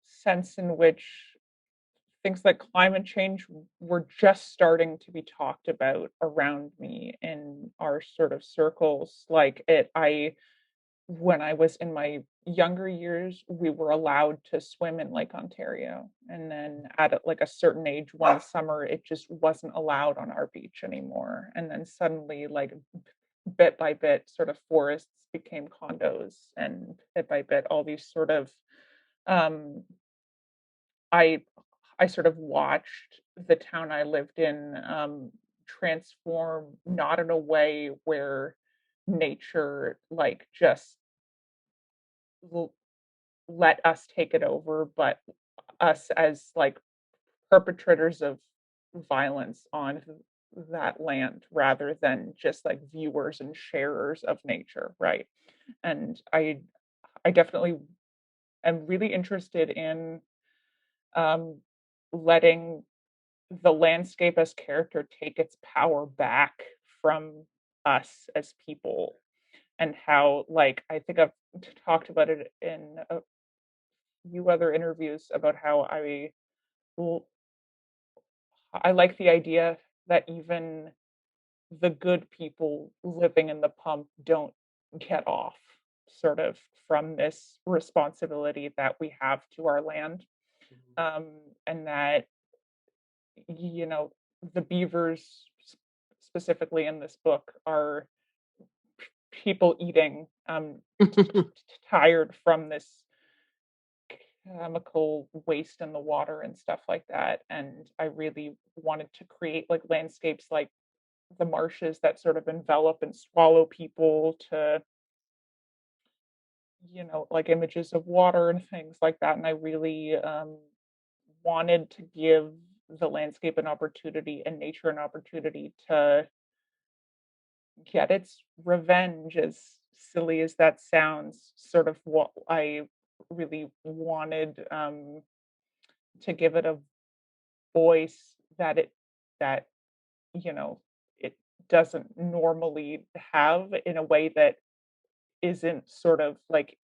sense in which things like climate change were just starting to be talked about around me in our sort of circles. When I was in my younger years, we were allowed to swim in Lake Ontario. And then like a certain age, one summer, it just wasn't allowed on our beach anymore. And then suddenly, like bit by bit, sort of forests became condos. And bit by bit, all these sort of, um, I, I sort of watched the town I lived in transform, not in a way where nature like just let us take it over, but us as like perpetrators of violence on that land rather than just like viewers and sharers of nature, right? And I definitely am really interested in um, letting the landscape as character take its power back from us as people, and how like I think I've talked about it in a few other interviews about how l- I like the idea that even the good people living in the pump don't get off sort of from this responsibility that we have to our land. um, and that you know the beavers specifically in this book are people eating tired from this chemical waste in the water and stuff like that. And I really wanted to create like landscapes like the marshes that sort of envelop and swallow people, to like images of water and things like that. And I really wanted to give the landscape an opportunity and nature an opportunity to get its revenge, as silly as that sounds. Sort of what I really wanted to give it a voice that you know it doesn't normally have, in a way that isn't sort of like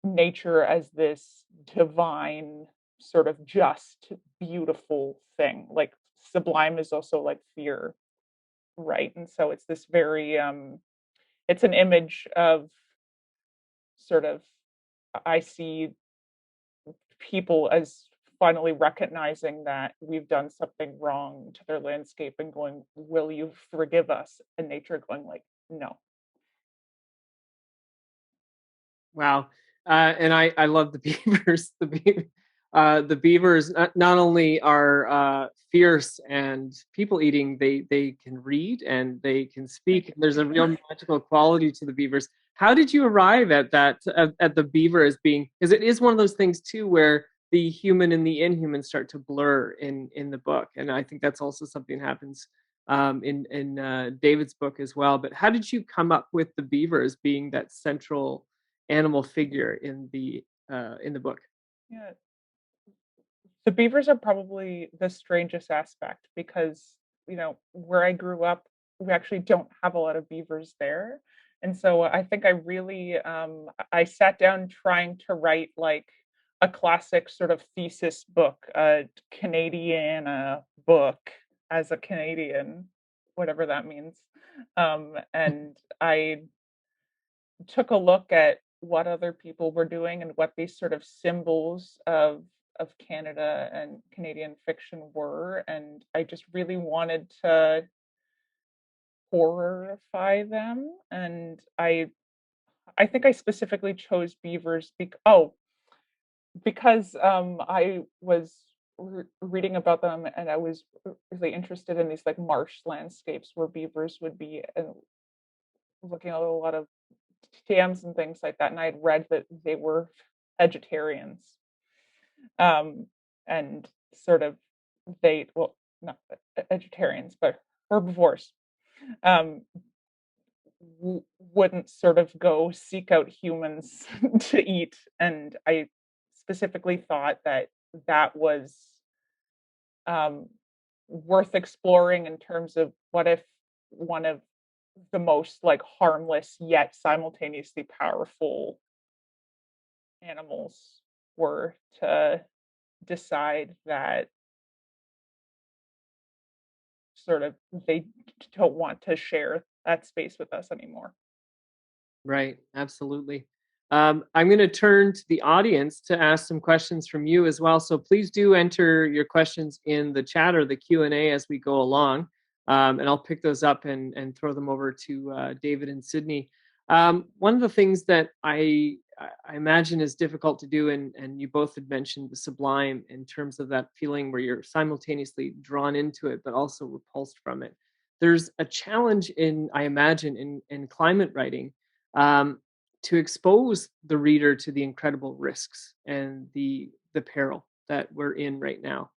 nature as this divine sort of just beautiful thing. Like sublime is also like fear, right? And so it's this very it's an image of sort of, I see people as finally recognizing that we've done something wrong to their landscape and going, will you forgive us? And nature going like, no. Wow. And I love the beavers. The beavers not only are fierce and people eating, they can read and they can speak. There's a real magical quality to the beavers. How did you arrive at that, at the beaver as being, because it is one of those things too where the human and the inhuman start to blur in the book. And I think that's also something that happens in David's book as well. But how did you come up with the beaver as being that central animal figure in the book? Yeah. The beavers are probably the strangest aspect because, where I grew up, we actually don't have a lot of beavers there. And so I think I really I sat down trying to write like a classic sort of thesis book, a Canadian book as a Canadian, whatever that means. And I took a look at what other people were doing and what these sort of symbols of Canada and Canadian fiction were, and I just really wanted to horrify them. And I think I specifically chose beavers because I was reading about them and I was really interested in these like marsh landscapes where beavers would be, and looking at a lot of TMs and things like that, and I had read that they were vegetarians, um, and sort of well, not vegetarians, but herbivores, um, wouldn't sort of go seek out humans to eat. And I specifically thought that that was um, worth exploring in terms of what if one of the most like harmless yet simultaneously powerful animals were to decide that sort of they don't want to share that space with us anymore. Right, absolutely. I'm going to turn to the audience to ask some questions from you as well. So please do enter your questions in the chat or the Q&A as we go along, and I'll pick those up and throw them over to David and Sydney. One of the things that I imagine is difficult to do, and you both had mentioned the sublime in terms of that feeling where you're simultaneously drawn into it, but also repulsed from it. There's a challenge I imagine, in climate writing, um, to expose the reader to the incredible risks and the peril that we're in right now,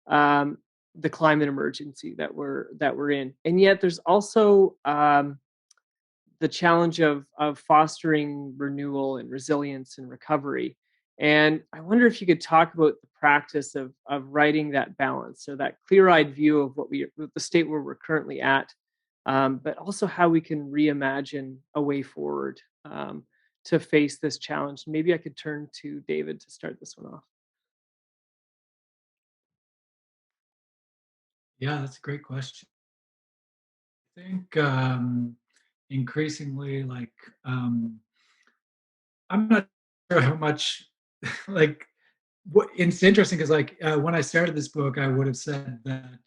um, the climate emergency that we're in, and yet there's also the challenge of fostering renewal and resilience and recovery. And I wonder if you could talk about the practice of writing that balance, so that clear-eyed view of the state where we're currently at, but also how we can reimagine a way forward, to face this challenge. Maybe I could turn to David to start this one off. Yeah, that's a great question. I think increasingly, like, I'm not sure how much, like, it's interesting because, like, when I started this book, I would have said that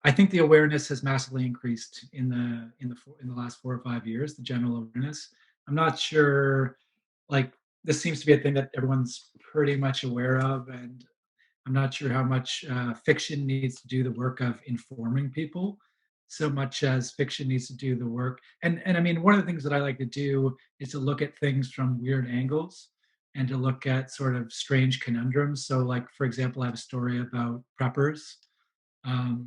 I think the awareness has massively increased in the last 4 or 5 years. The general awareness. I'm not sure, like, this seems to be a thing that everyone's pretty much aware of, and I'm not sure how much fiction needs to do the work of informing people, so much as fiction needs to do the work. And I mean, one of the things that I like to do is to look at things from weird angles and to look at sort of strange conundrums. So, like, for example, I have a story about preppers, um,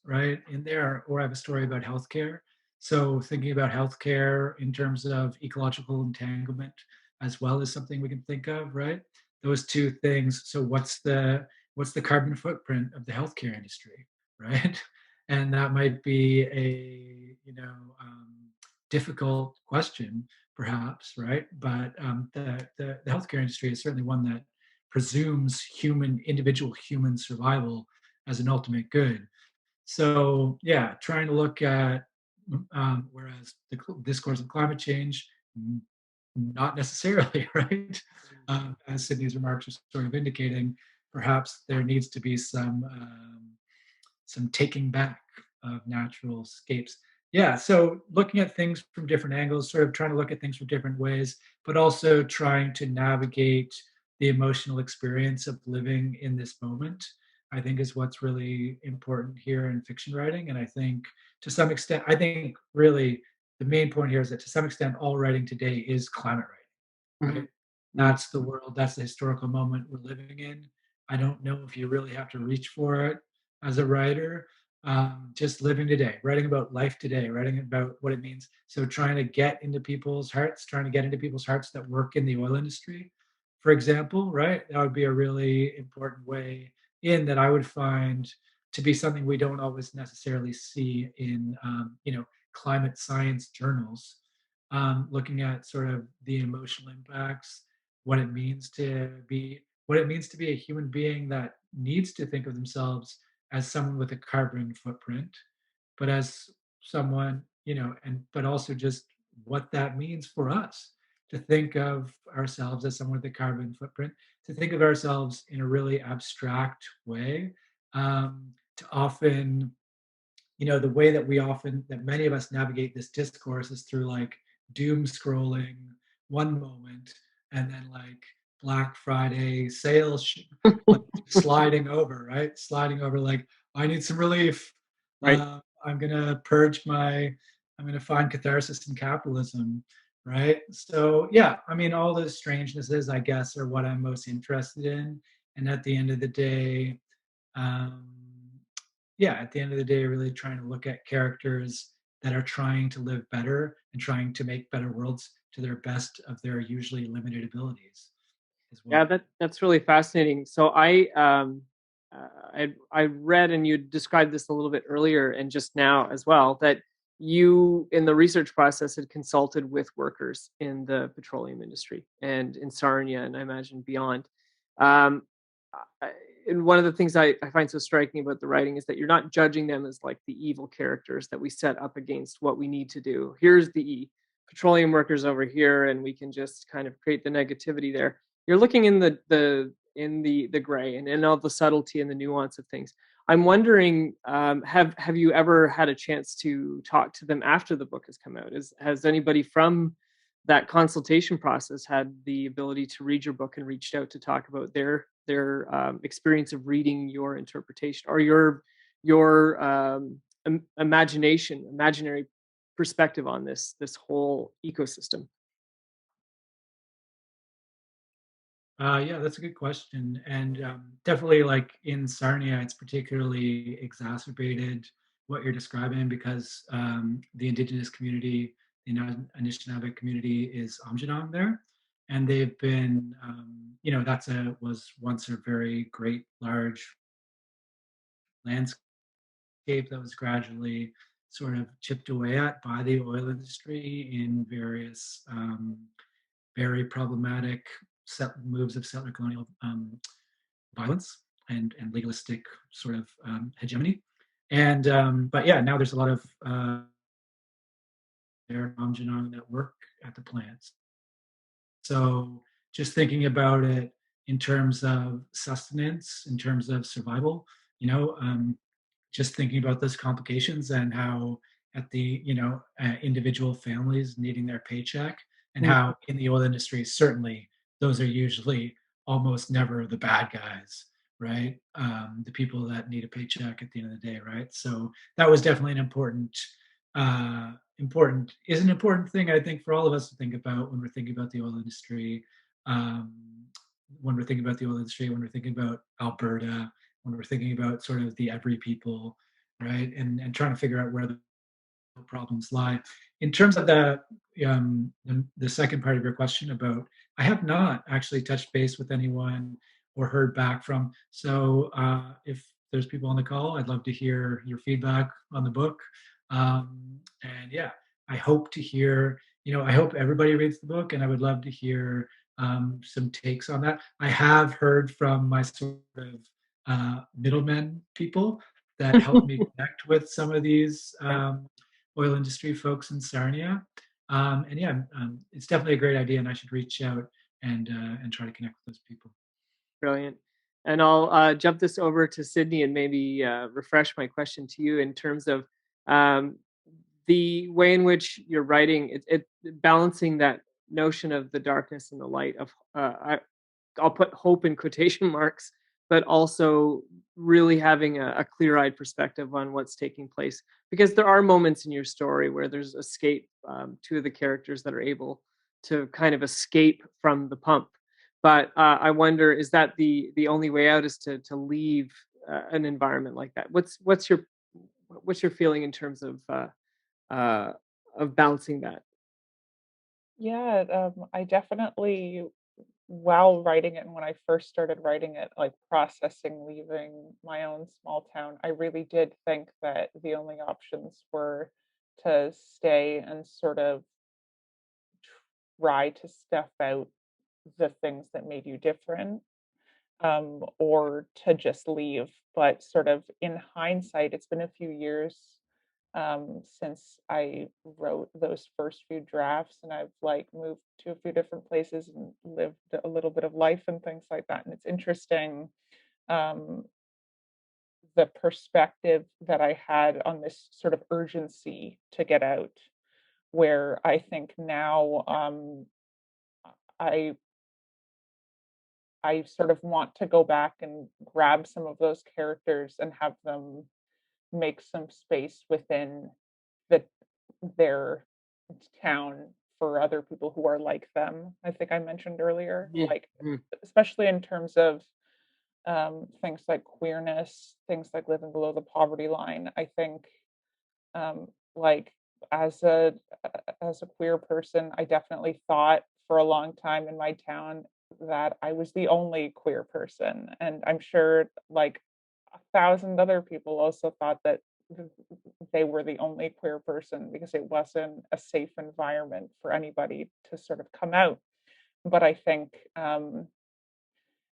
right in there, or I have a story about healthcare. So, thinking about healthcare in terms of ecological entanglement as well is something we can think of, right? Those two things. So what's the carbon footprint of the healthcare industry, right? And that might be a difficult question, perhaps, right? But the healthcare industry is certainly one that presumes individual human survival as an ultimate good. So yeah, trying to look at whereas the discourse of climate change, not necessarily, right? As Sydney's remarks are sort of indicating, perhaps there needs to be some taking back of natural scapes. Yeah, so looking at things from different angles, sort of trying to look at things from different ways, but also trying to navigate the emotional experience of living in this moment, I think is what's really important here in fiction writing. And I think to some extent, I think really the main point here is that to some extent, all writing today is climate writing, Mhm. right? That's the world, that's the historical moment we're living in. I don't know if you really have to reach for it as a writer, just living today, writing about life today, writing about what it means. So trying to get into people's hearts, that work in the oil industry, for example, right? That would be a really important way in that I would find to be something we don't always necessarily see in, climate science journals, looking at sort of the emotional impacts, what it means to be, a human being that needs to think of themselves as someone with a carbon footprint, but as someone, but also just what that means for us to think of ourselves as someone with a carbon footprint, to think of ourselves in a really abstract way, to often, the way that many of us navigate this discourse is through like doom scrolling one moment and then like Black Friday sales like sliding over like I need some relief. Right. I'm gonna purge my. I'm gonna find catharsis in capitalism, right? So yeah, I mean, all those strangenesses, I guess, are what I'm most interested in. And at the end of the day, um, at the end of the day, really trying to look at characters that are trying to live better and trying to make better worlds to their best of their usually limited abilities as Yeah, well. that's really fascinating. So I read, and you described this a little bit earlier and just now as well, that you in the research process had consulted with workers in the petroleum industry and in Sarnia, and I imagine beyond. Um, I, and one of the things I find so striking about the writing is that you're not judging them as like the evil characters that we set up against what we need to do. Here's the petroleum workers over here, and we can just kind of create the negativity there. You're looking in the gray and in all the subtlety and the nuance of things. I'm wondering, have you ever had a chance to talk to them after the book has come out? Has anybody from that consultation process had the ability to read your book and reached out to talk about their experience of reading your interpretation or your imaginary perspective on this whole ecosystem? Yeah, that's a good question, and definitely, like in Sarnia, it's particularly exacerbated what you're describing because the indigenous community, the Anishinaabe community, is Amjadang there, and they've been, was once a very great large landscape that was gradually sort of chipped away at by the oil industry in various very problematic moves of settler colonial violence and legalistic sort of hegemony. And but yeah, now there's a lot of that work at the plants. So just thinking about it in terms of sustenance, in terms of survival, just thinking about those complications and how at the individual families needing their paycheck and Mm. how in the oil industry certainly those are usually almost never the bad guys, right? The people that need a paycheck at the end of the day, right? So that was definitely an important thing I think for all of us to think about when we're thinking about the oil industry. um, when we're thinking about the oil industry, when we're thinking about Alberta, when we're thinking about sort of the every people, right? And trying to figure out where the problems lie. In terms of the second part of your question about, I have not actually touched base with anyone or heard back from. So if there's people on the call, I'd love to hear your feedback on the book. And yeah, I hope to hear. I hope everybody reads the book, and I would love to hear some takes on that. I have heard from my sort of middlemen people that helped me connect with some of these Yeah. oil industry folks in Sarnia. And yeah, it's definitely a great idea, and I should reach out and try to connect with those people. Brilliant. And I'll jump this over to Sydney and maybe refresh my question to you in terms of um, the way in which you're writing, balancing that notion of the darkness and the light of, I'll put hope in quotation marks, but also really having a clear-eyed perspective on what's taking place. Because there are moments in your story where there's escape. Two of the characters that are able to kind of escape from the pump. But I wonder, is that the only way out is to leave an environment like that? What's your what's your feeling in terms of balancing that? Yeah, I definitely, while writing it and when I first started writing it, like processing leaving my own small town, I really did think that the only options were to stay and sort of try to stuff out the things that made you different, or to just leave. But sort of in hindsight, it's been a few years since I wrote those first few drafts, and I've like moved to a few different places and lived a little bit of life and things like that. And it's interesting, um, the perspective that I had on this sort of urgency to get out, where I think now I I sort of want to go back and grab some of those characters and have them make some space within the their town for other people who are like them. I think I mentioned earlier, Mhm, like mhm. especially in terms of things like queerness, things like living below the poverty line. I think like as a as a queer person, I definitely thought for a long time in my town that I was the only queer person, and I'm sure like 1,000 other people also thought that th- they were the only queer person because it wasn't a safe environment for anybody to sort of come out. But I think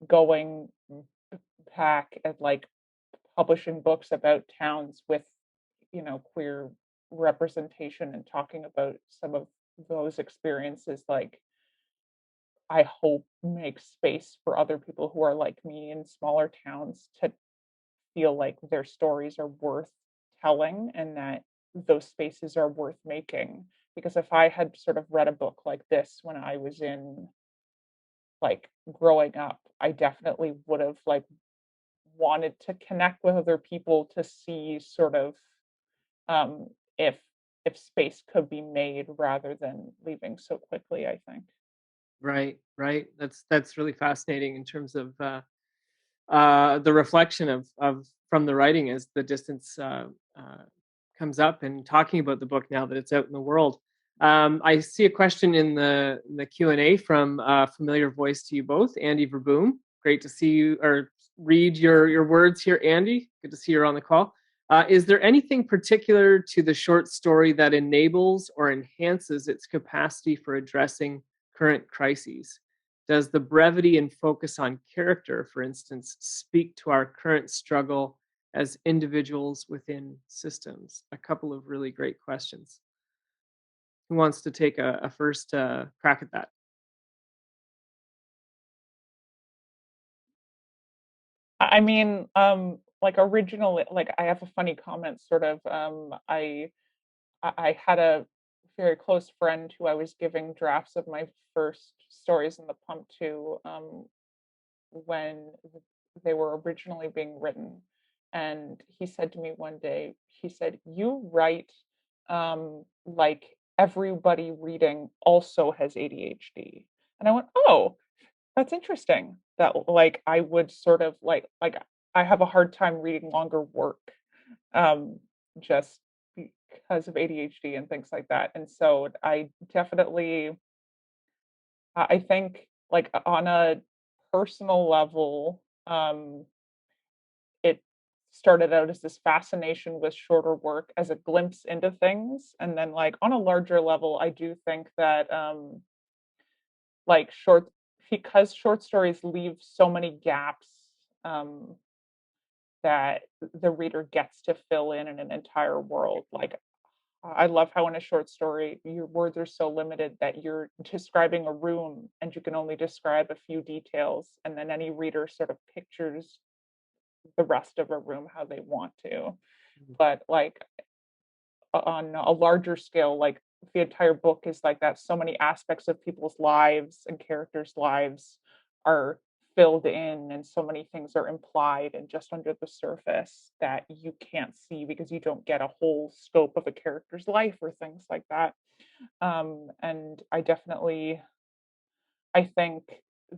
going back and like publishing books about towns with, queer representation and talking about some of those experiences, like I hope makes space for other people who are like me in smaller towns to feel like their stories are worth telling and that those spaces are worth making. Because if I had sort of read a book like this when I was in like growing up, I definitely would have like wanted to connect with other people to see sort of um, if if space could be made rather than leaving so quickly, I think. Right, right. That's really fascinating in terms of the reflection of from the writing as the distance comes up, and talking about the book now that it's out in the world. I see a question in the Q&A from a familiar voice to you both, Andy Verboom. Great to see you or read your words here, Andy. Good to see you're on the call. Is there anything particular to the short story that enables or enhances its capacity for addressing current crises? Does the brevity and focus on character, for instance, speak to our current struggle as individuals within systems? A couple of really great questions. Who wants to take a first crack at that? I mean, like originally, like I have a funny comment, sort of. I had a very close friend who I was giving drafts of my first stories in the pump to, when they were originally being written. And he said to me one day, he said, "You write like everybody reading also has ADHD." And I went, "Oh, that's interesting. That like I would sort of like I have a hard time reading longer work um just because of ADHD and things like that." And so I definitely I think like on a personal level, it started out as this fascination with shorter work as a glimpse into things. And then like on a larger level, I do think that like because short stories leave so many gaps, um, that the reader gets to fill in an entire world. Like I love how in a short story your words are so limited that you're describing a room and you can only describe a few details, and then any reader sort of pictures the rest of a room how they want to. But like on a larger scale, like the entire book is like that. So many aspects of people's lives and characters' lives are filled in, and so many things are implied and just under the surface that you can't see because you don't get a whole scope of a character's life or things like that. And I definitely, I think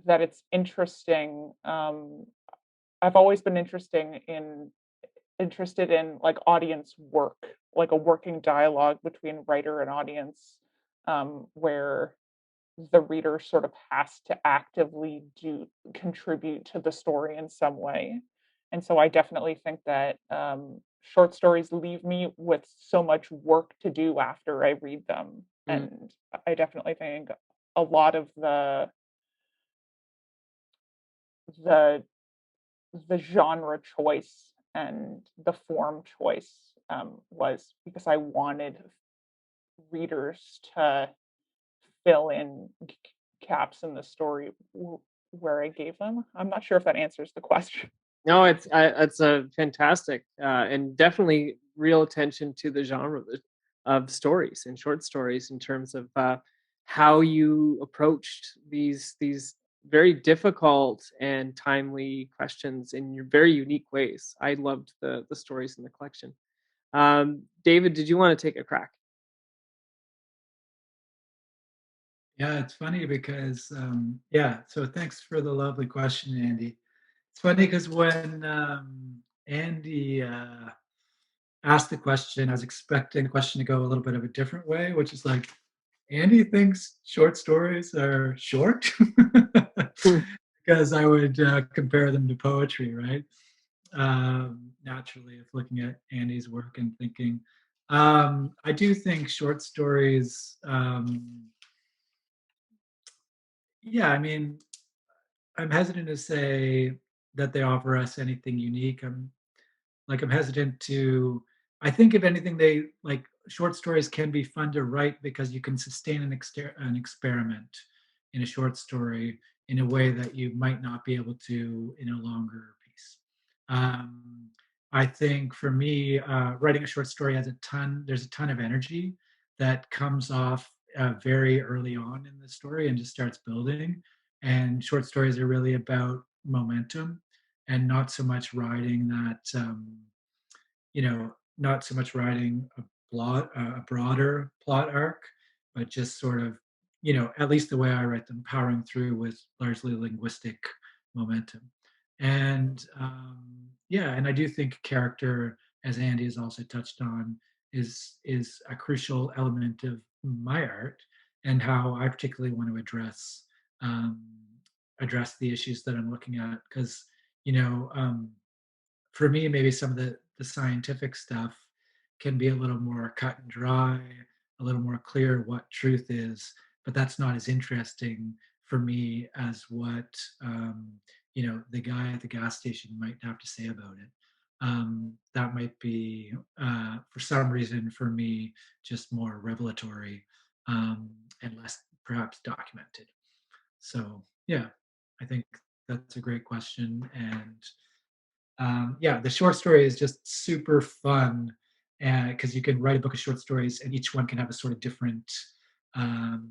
that it's interesting. I've always been interesting in interested in like audience work, like a working dialogue between writer and audience, where the reader sort of has to actively do contribute to the story in some way. And so I definitely think that short stories leave me with so much work to do after I read them. Mm, And I definitely think a lot of the the genre choice and the form choice was because I wanted readers to fill in gaps in the story where I gave them. I'm not sure if that answers the question. no, it's a fantastic and definitely real attention to the genre of stories and short stories in terms of how you approached these very difficult and timely questions in your very unique ways. I loved the stories in the collection. David, did you want to take a crack? Yeah, it's funny because yeah. So thanks for the lovely question, Andy. It's funny because when Andy asked the question, I was expecting the question to go a little bit of a different way, which is like, Andy thinks short stories are short because I would compare them to poetry, right? Naturally, if looking at Andy's work and thinking, I do think short stories. Yeah, I mean, I'm hesitant to say that they offer us anything unique. I'm hesitant to. I think if anything, they like short stories can be fun to write because you can sustain an experiment in a short story in a way that you might not be able to in a longer piece. Um, I think for me, writing a short story has a ton. There's a ton of energy that comes off very early on in the story and just starts building. And short stories are really about momentum and not so much riding that not so much riding a broader plot arc, but just sort of, at least the way I write them, powering through with largely linguistic momentum. And yeah, and I do think character, as Andy has also touched on, is a crucial element of my art and how I particularly want to um, address the issues that I'm looking at. Because you know, for me, maybe some of the scientific stuff can be a little more cut and dry, a little more clear what truth is, but that's not as interesting for me as what the guy at the gas station might have to say about it. That might be, for some reason, for me, just more revelatory and less perhaps documented. So, yeah, I think that's a great question. And yeah, the short story is just super fun because you can write a book of short stories and each one can have a sort of different. Um,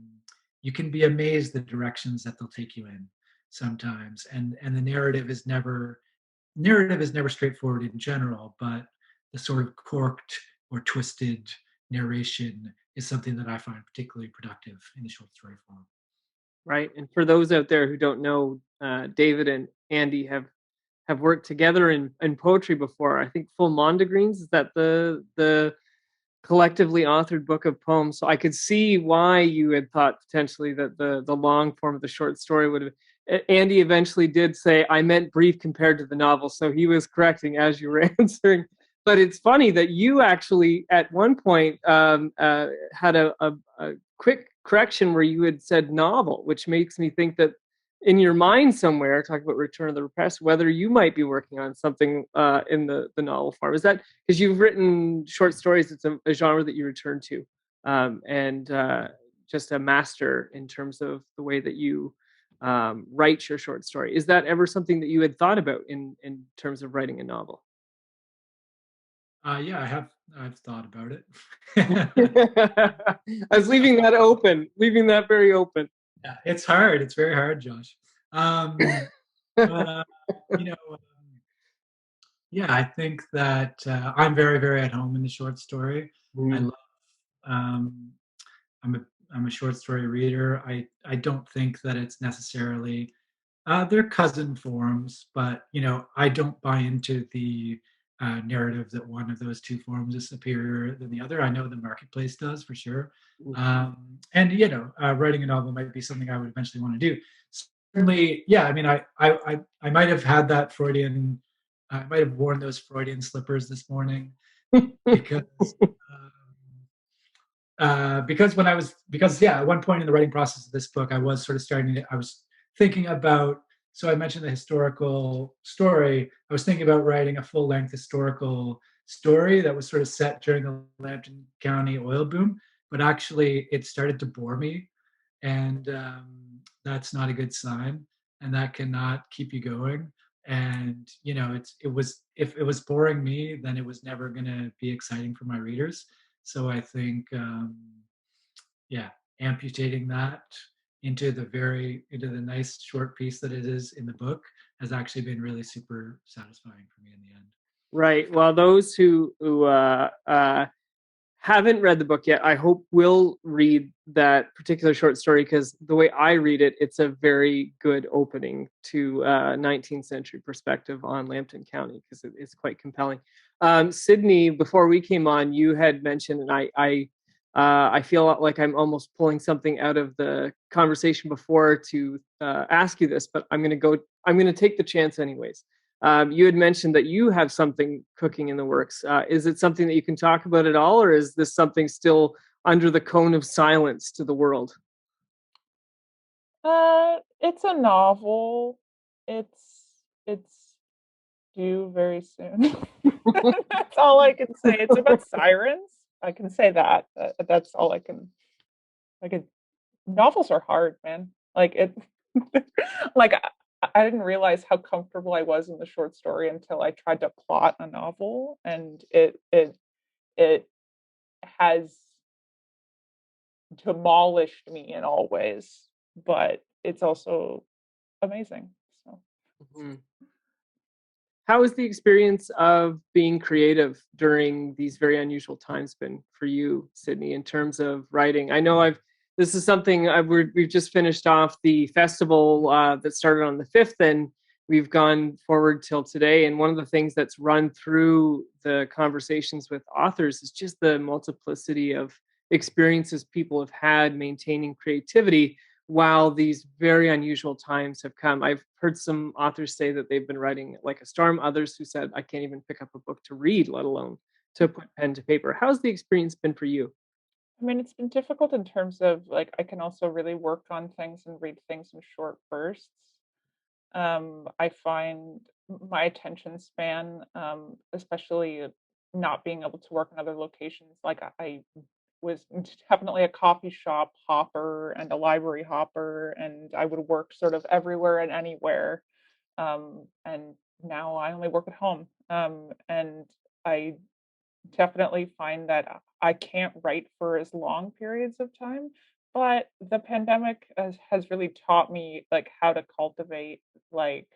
you can be amazed the directions that they'll take you in sometimes, and the narrative is never straightforward in general, but the sort of corked or twisted narration is something that I find particularly productive in the short story form. Right. And for those out there who don't know, David and Andy have worked together in poetry before. I think Full Mondegreens is that the collectively authored book of poems. So I could see why you had thought potentially that the long form of the short story would have. Andy eventually did say, I meant brief compared to the novel. So he was correcting as you were answering. But it's funny that you actually, at one point, had a quick correction where you had said novel, which makes me think that in your mind somewhere, talking about Return of the Repressed, whether you might be working on something in the novel form. Is that because you've written short stories? It's a genre that you return to, and just a master in terms of the way that you write your short story. Is that ever something that you had thought about in terms of writing a novel? Yeah, I've thought about it. I was leaving that open, leaving that very open. Yeah, it's hard. It's very hard, Josh. But yeah, I think that I'm very, very at home in the short story. I Mm. love. Um, I'm a I'm a short story reader. I don't think that it's necessarily they're cousin forms, but I don't buy into the narrative that one of those two forms is superior than the other. I know the marketplace does for sure. And writing a novel might be something I would eventually want to do. Certainly, yeah. I mean, I might have had that Freudian. I might have worn those Freudian slippers this morning because at one point in the writing process of this book, I was sort of I was thinking about. So I mentioned the historical story. I was thinking about writing a full-length historical story that was sort of set during the Lambton County oil boom, but actually it started to bore me, and that's not a good sign, and that cannot keep you going. And if it was boring me, then it was never going to be exciting for my readers. So I think, yeah, amputating that into the nice short piece that it is in the book has actually been really super satisfying for me in the end. Right. Well, those who haven't read the book yet, I hope will read that particular short story, because the way I read it, it's a very good opening to 19th century perspective on Lambton County, because it's quite compelling. Sydney, before we came on, you had mentioned, and I feel like I'm almost pulling something out of the conversation before to ask you this, but I'm going to take the chance anyways. You had mentioned that you have something cooking in the works. Is it something that you can talk about at all, or is this something still under the cone of silence to the world? It's a novel. It's due very soon. That's all I can say. It's about sirens. I can say that. That's all I can. Like, novels are hard, man. Like it. Like I didn't realize how comfortable I was in the short story until I tried to plot a novel, and it has demolished me in all ways. But it's also amazing. So. Mhm. How has the experience of being creative during these very unusual times been for you, Sydney, in terms of writing? I know this is something we've just finished off the festival that started on the 5th, and we've gone forward till today. And one of the things that's run through the conversations with authors is just the multiplicity of experiences people have had maintaining creativity while these very unusual times have come. I've heard some authors say that they've been writing like a storm, others who said, I can't even pick up a book to read, let alone to put pen to paper. How's the experience been for you? I mean, it's been difficult in terms of like I can also really work on things and read things in short bursts. I find my attention span, especially not being able to work in other locations, like I was definitely a coffee shop hopper and a library hopper, and I would work sort of everywhere and anywhere. And now I only work at home. And I definitely find that I can't write for as long periods of time, but the pandemic has really taught me like how to cultivate like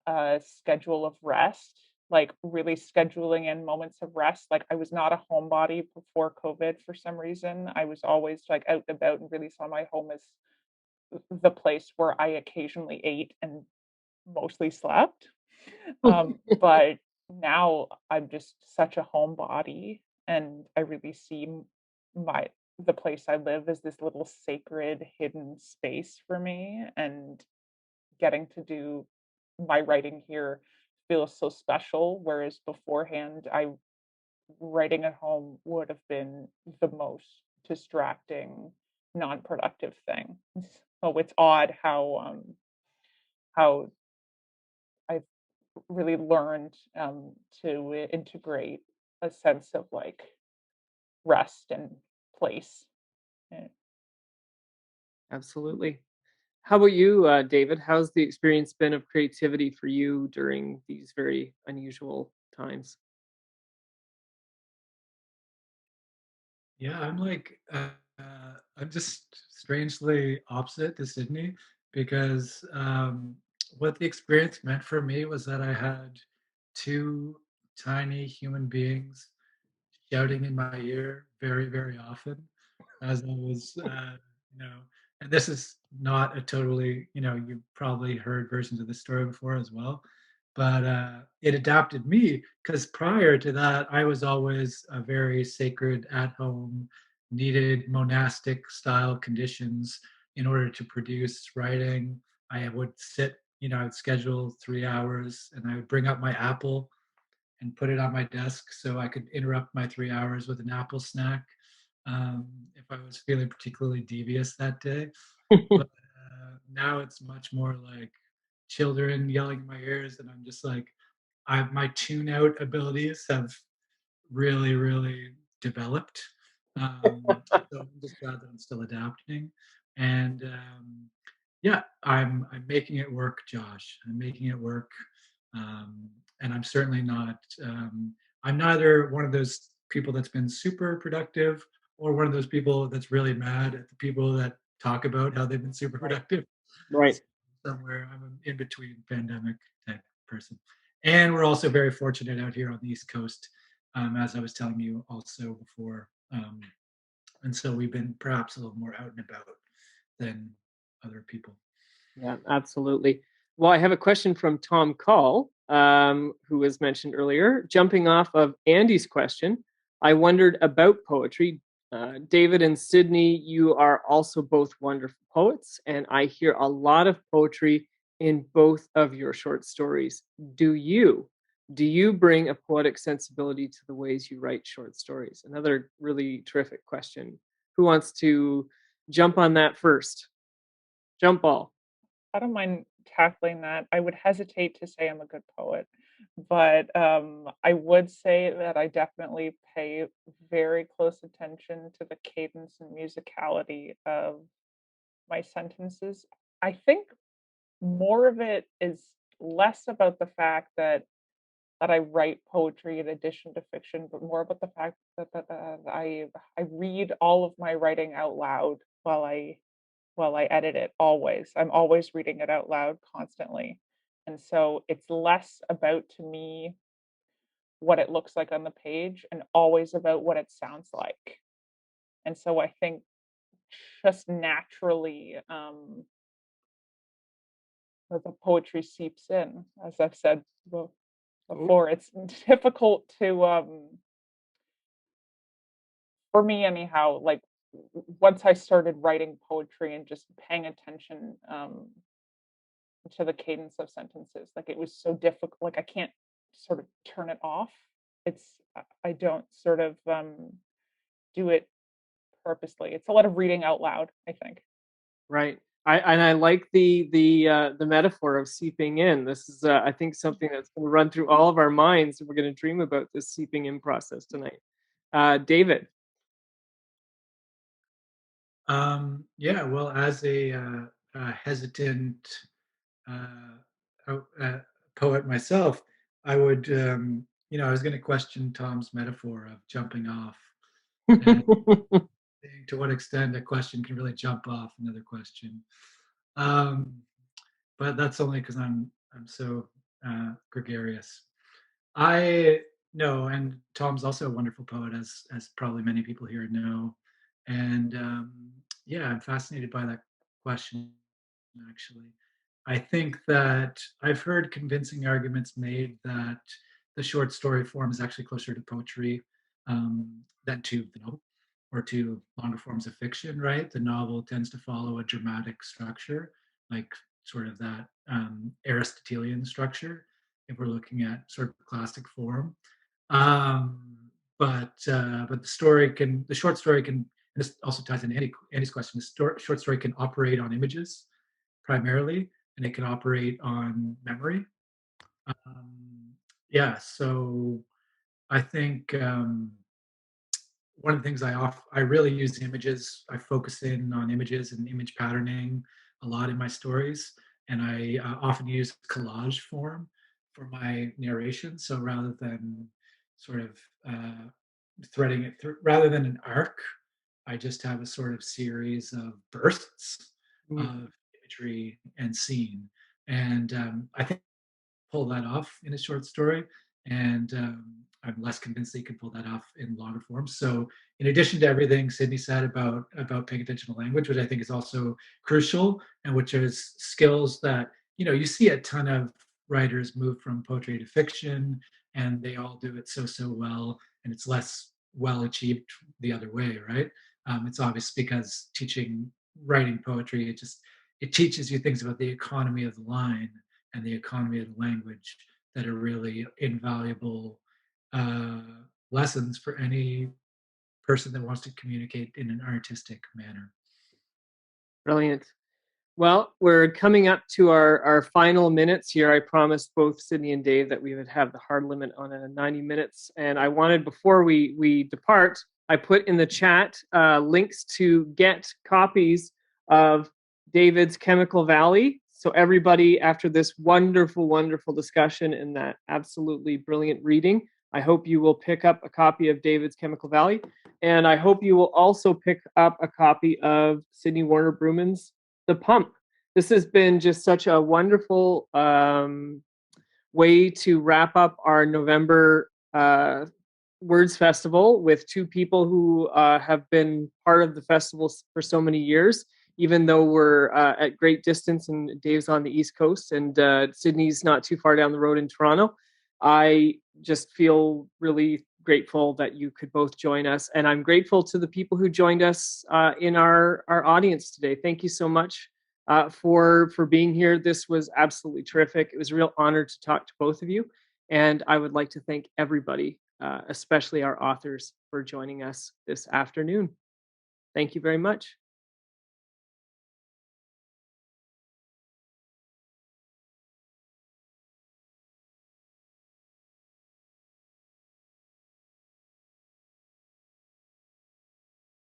a schedule of rest, like really scheduling in moments of rest. Like I was not a homebody before COVID for some reason. I was always like out and about and really saw my home as the place where I occasionally ate and mostly slept. But now I'm just such a homebody, and I really see my the place I live as this little sacred hidden space for me, and getting to do my writing here feels so special. Whereas beforehand, I writing at home would have been the most distracting, non-productive thing. So it's odd how I've really learned to integrate a sense of like rest and place. Eh, Absolutely. How about you, David? How's the experience been of creativity for you during these very unusual times? Yeah, I'm just strangely opposite to Sydney because what the experience meant for me was that I had two tiny human beings shouting in my ear very, very often as I was, you know, and this is not a totally, you've probably heard versions of this story before as well. but it adapted me because prior to that, I was always a very sacred at home, needed monastic style conditions in order to produce writing. I would sit, I would schedule 3 hours and I would bring up my apple and put it on my desk so I could interrupt my 3 hours with an apple snack if I was feeling particularly devious that day. But now it's much more like children yelling in my ears, and I'm just like, my tune out abilities have really, really developed. So I'm just glad that I'm still adapting. And yeah, I'm making it work, Josh. I'm making it work. And I'm certainly not. I'm neither one of those people that's been super productive or one of those people that's really mad at the people that talk about how they've been super productive. Right. Somewhere I'm an in between pandemic type person. And we're also very fortunate out here on the East Coast, as I was telling you also before. And so we've been perhaps a little more out and about than other people. Yeah, absolutely. Well, I have a question from Tom Call, who was mentioned earlier. Jumping off of Andy's question, I wondered about poetry. David and Sydney, you are also both wonderful poets, and I hear a lot of poetry in both of your short stories. Do you? Do you bring a poetic sensibility to the ways you write short stories? Another really terrific question. Who wants to jump on that first? Jump ball. I don't mind tackling that. I would hesitate to say I'm a good poet, but I would say that I definitely pay very close attention to the cadence and musicality of my sentences. I think more of it is less about the fact that I write poetry in addition to fiction, but more about the fact that I read all of my writing out loud while I edit it always. I'm always reading it out loud constantly. And so it's less about to me what it looks like on the page and always about what it sounds like. And so I think just naturally the poetry seeps in, as I've said before. It's difficult to for me anyhow, like once I started writing poetry and just paying attention to the cadence of sentences. Like it was so difficult. Like I can't sort of turn it off. I don't sort of do it purposely. It's a lot of reading out loud, I think. Right. I like the metaphor of seeping in. This is I think something that's going to run through all of our minds, and we're going to dream about this seeping in process tonight. David. Yeah, well, as a hesitant poet myself, I would, I was going to question Tom's metaphor of jumping off and to what extent a question can really jump off another question. Um, but that's only because I'm so gregarious. I know, and Tom's also a wonderful poet, as probably many people here know. And yeah, I'm fascinated by that question. Actually, I think that I've heard convincing arguments made that the short story form is actually closer to poetry than to the novel or to longer forms of fiction. Right, the novel tends to follow a dramatic structure, like sort of that Aristotelian structure if we're looking at sort of classic form. Um, but the short story can, and this also ties into Andy's question. Short story can operate on images primarily, and it can operate on memory. Yeah, so I think one of the things I really use images. I focus in on images and image patterning a lot in my stories, and I often use collage form for my narration. So rather than sort of threading it through, rather than an arc, I just have a sort of series of bursts of imagery and scene, and I think pull that off in a short story. And I'm less convinced that you can pull that off in longer form. So, in addition to everything Sydney said about paying attention to language, which I think is also crucial, and which is skills that you see a ton of writers move from poetry to fiction, and they all do it so well, and it's less well achieved the other way, right? It's obvious because writing poetry, it teaches you things about the economy of the line and the economy of the language that are really invaluable uh, lessons for any person that wants to communicate in an artistic manner. Brilliant. Well, we're coming up to our final minutes here. I promised both Sydney and Dave that we would have the hard limit on 90 minutes. And I wanted, before we depart, I put in the chat links to get copies of David's Chemical Valley. So everybody, after this wonderful, wonderful discussion and that absolutely brilliant reading, I hope you will pick up a copy of David's Chemical Valley. And I hope you will also pick up a copy of Sydney Warner Brooman's The Pump. This has been just such a wonderful way to wrap up our November Words Festival with two people who have been part of the festival for so many years, even though we're at great distance and Dave's on the East Coast and Sydney's not too far down the road in Toronto. I just feel really grateful that you could both join us. And I'm grateful to the people who joined us in our audience today. Thank you so much for being here. This was absolutely terrific. It was a real honor to talk to both of you. And I would like to thank everybody, especially our authors, for joining us this afternoon. Thank you very much.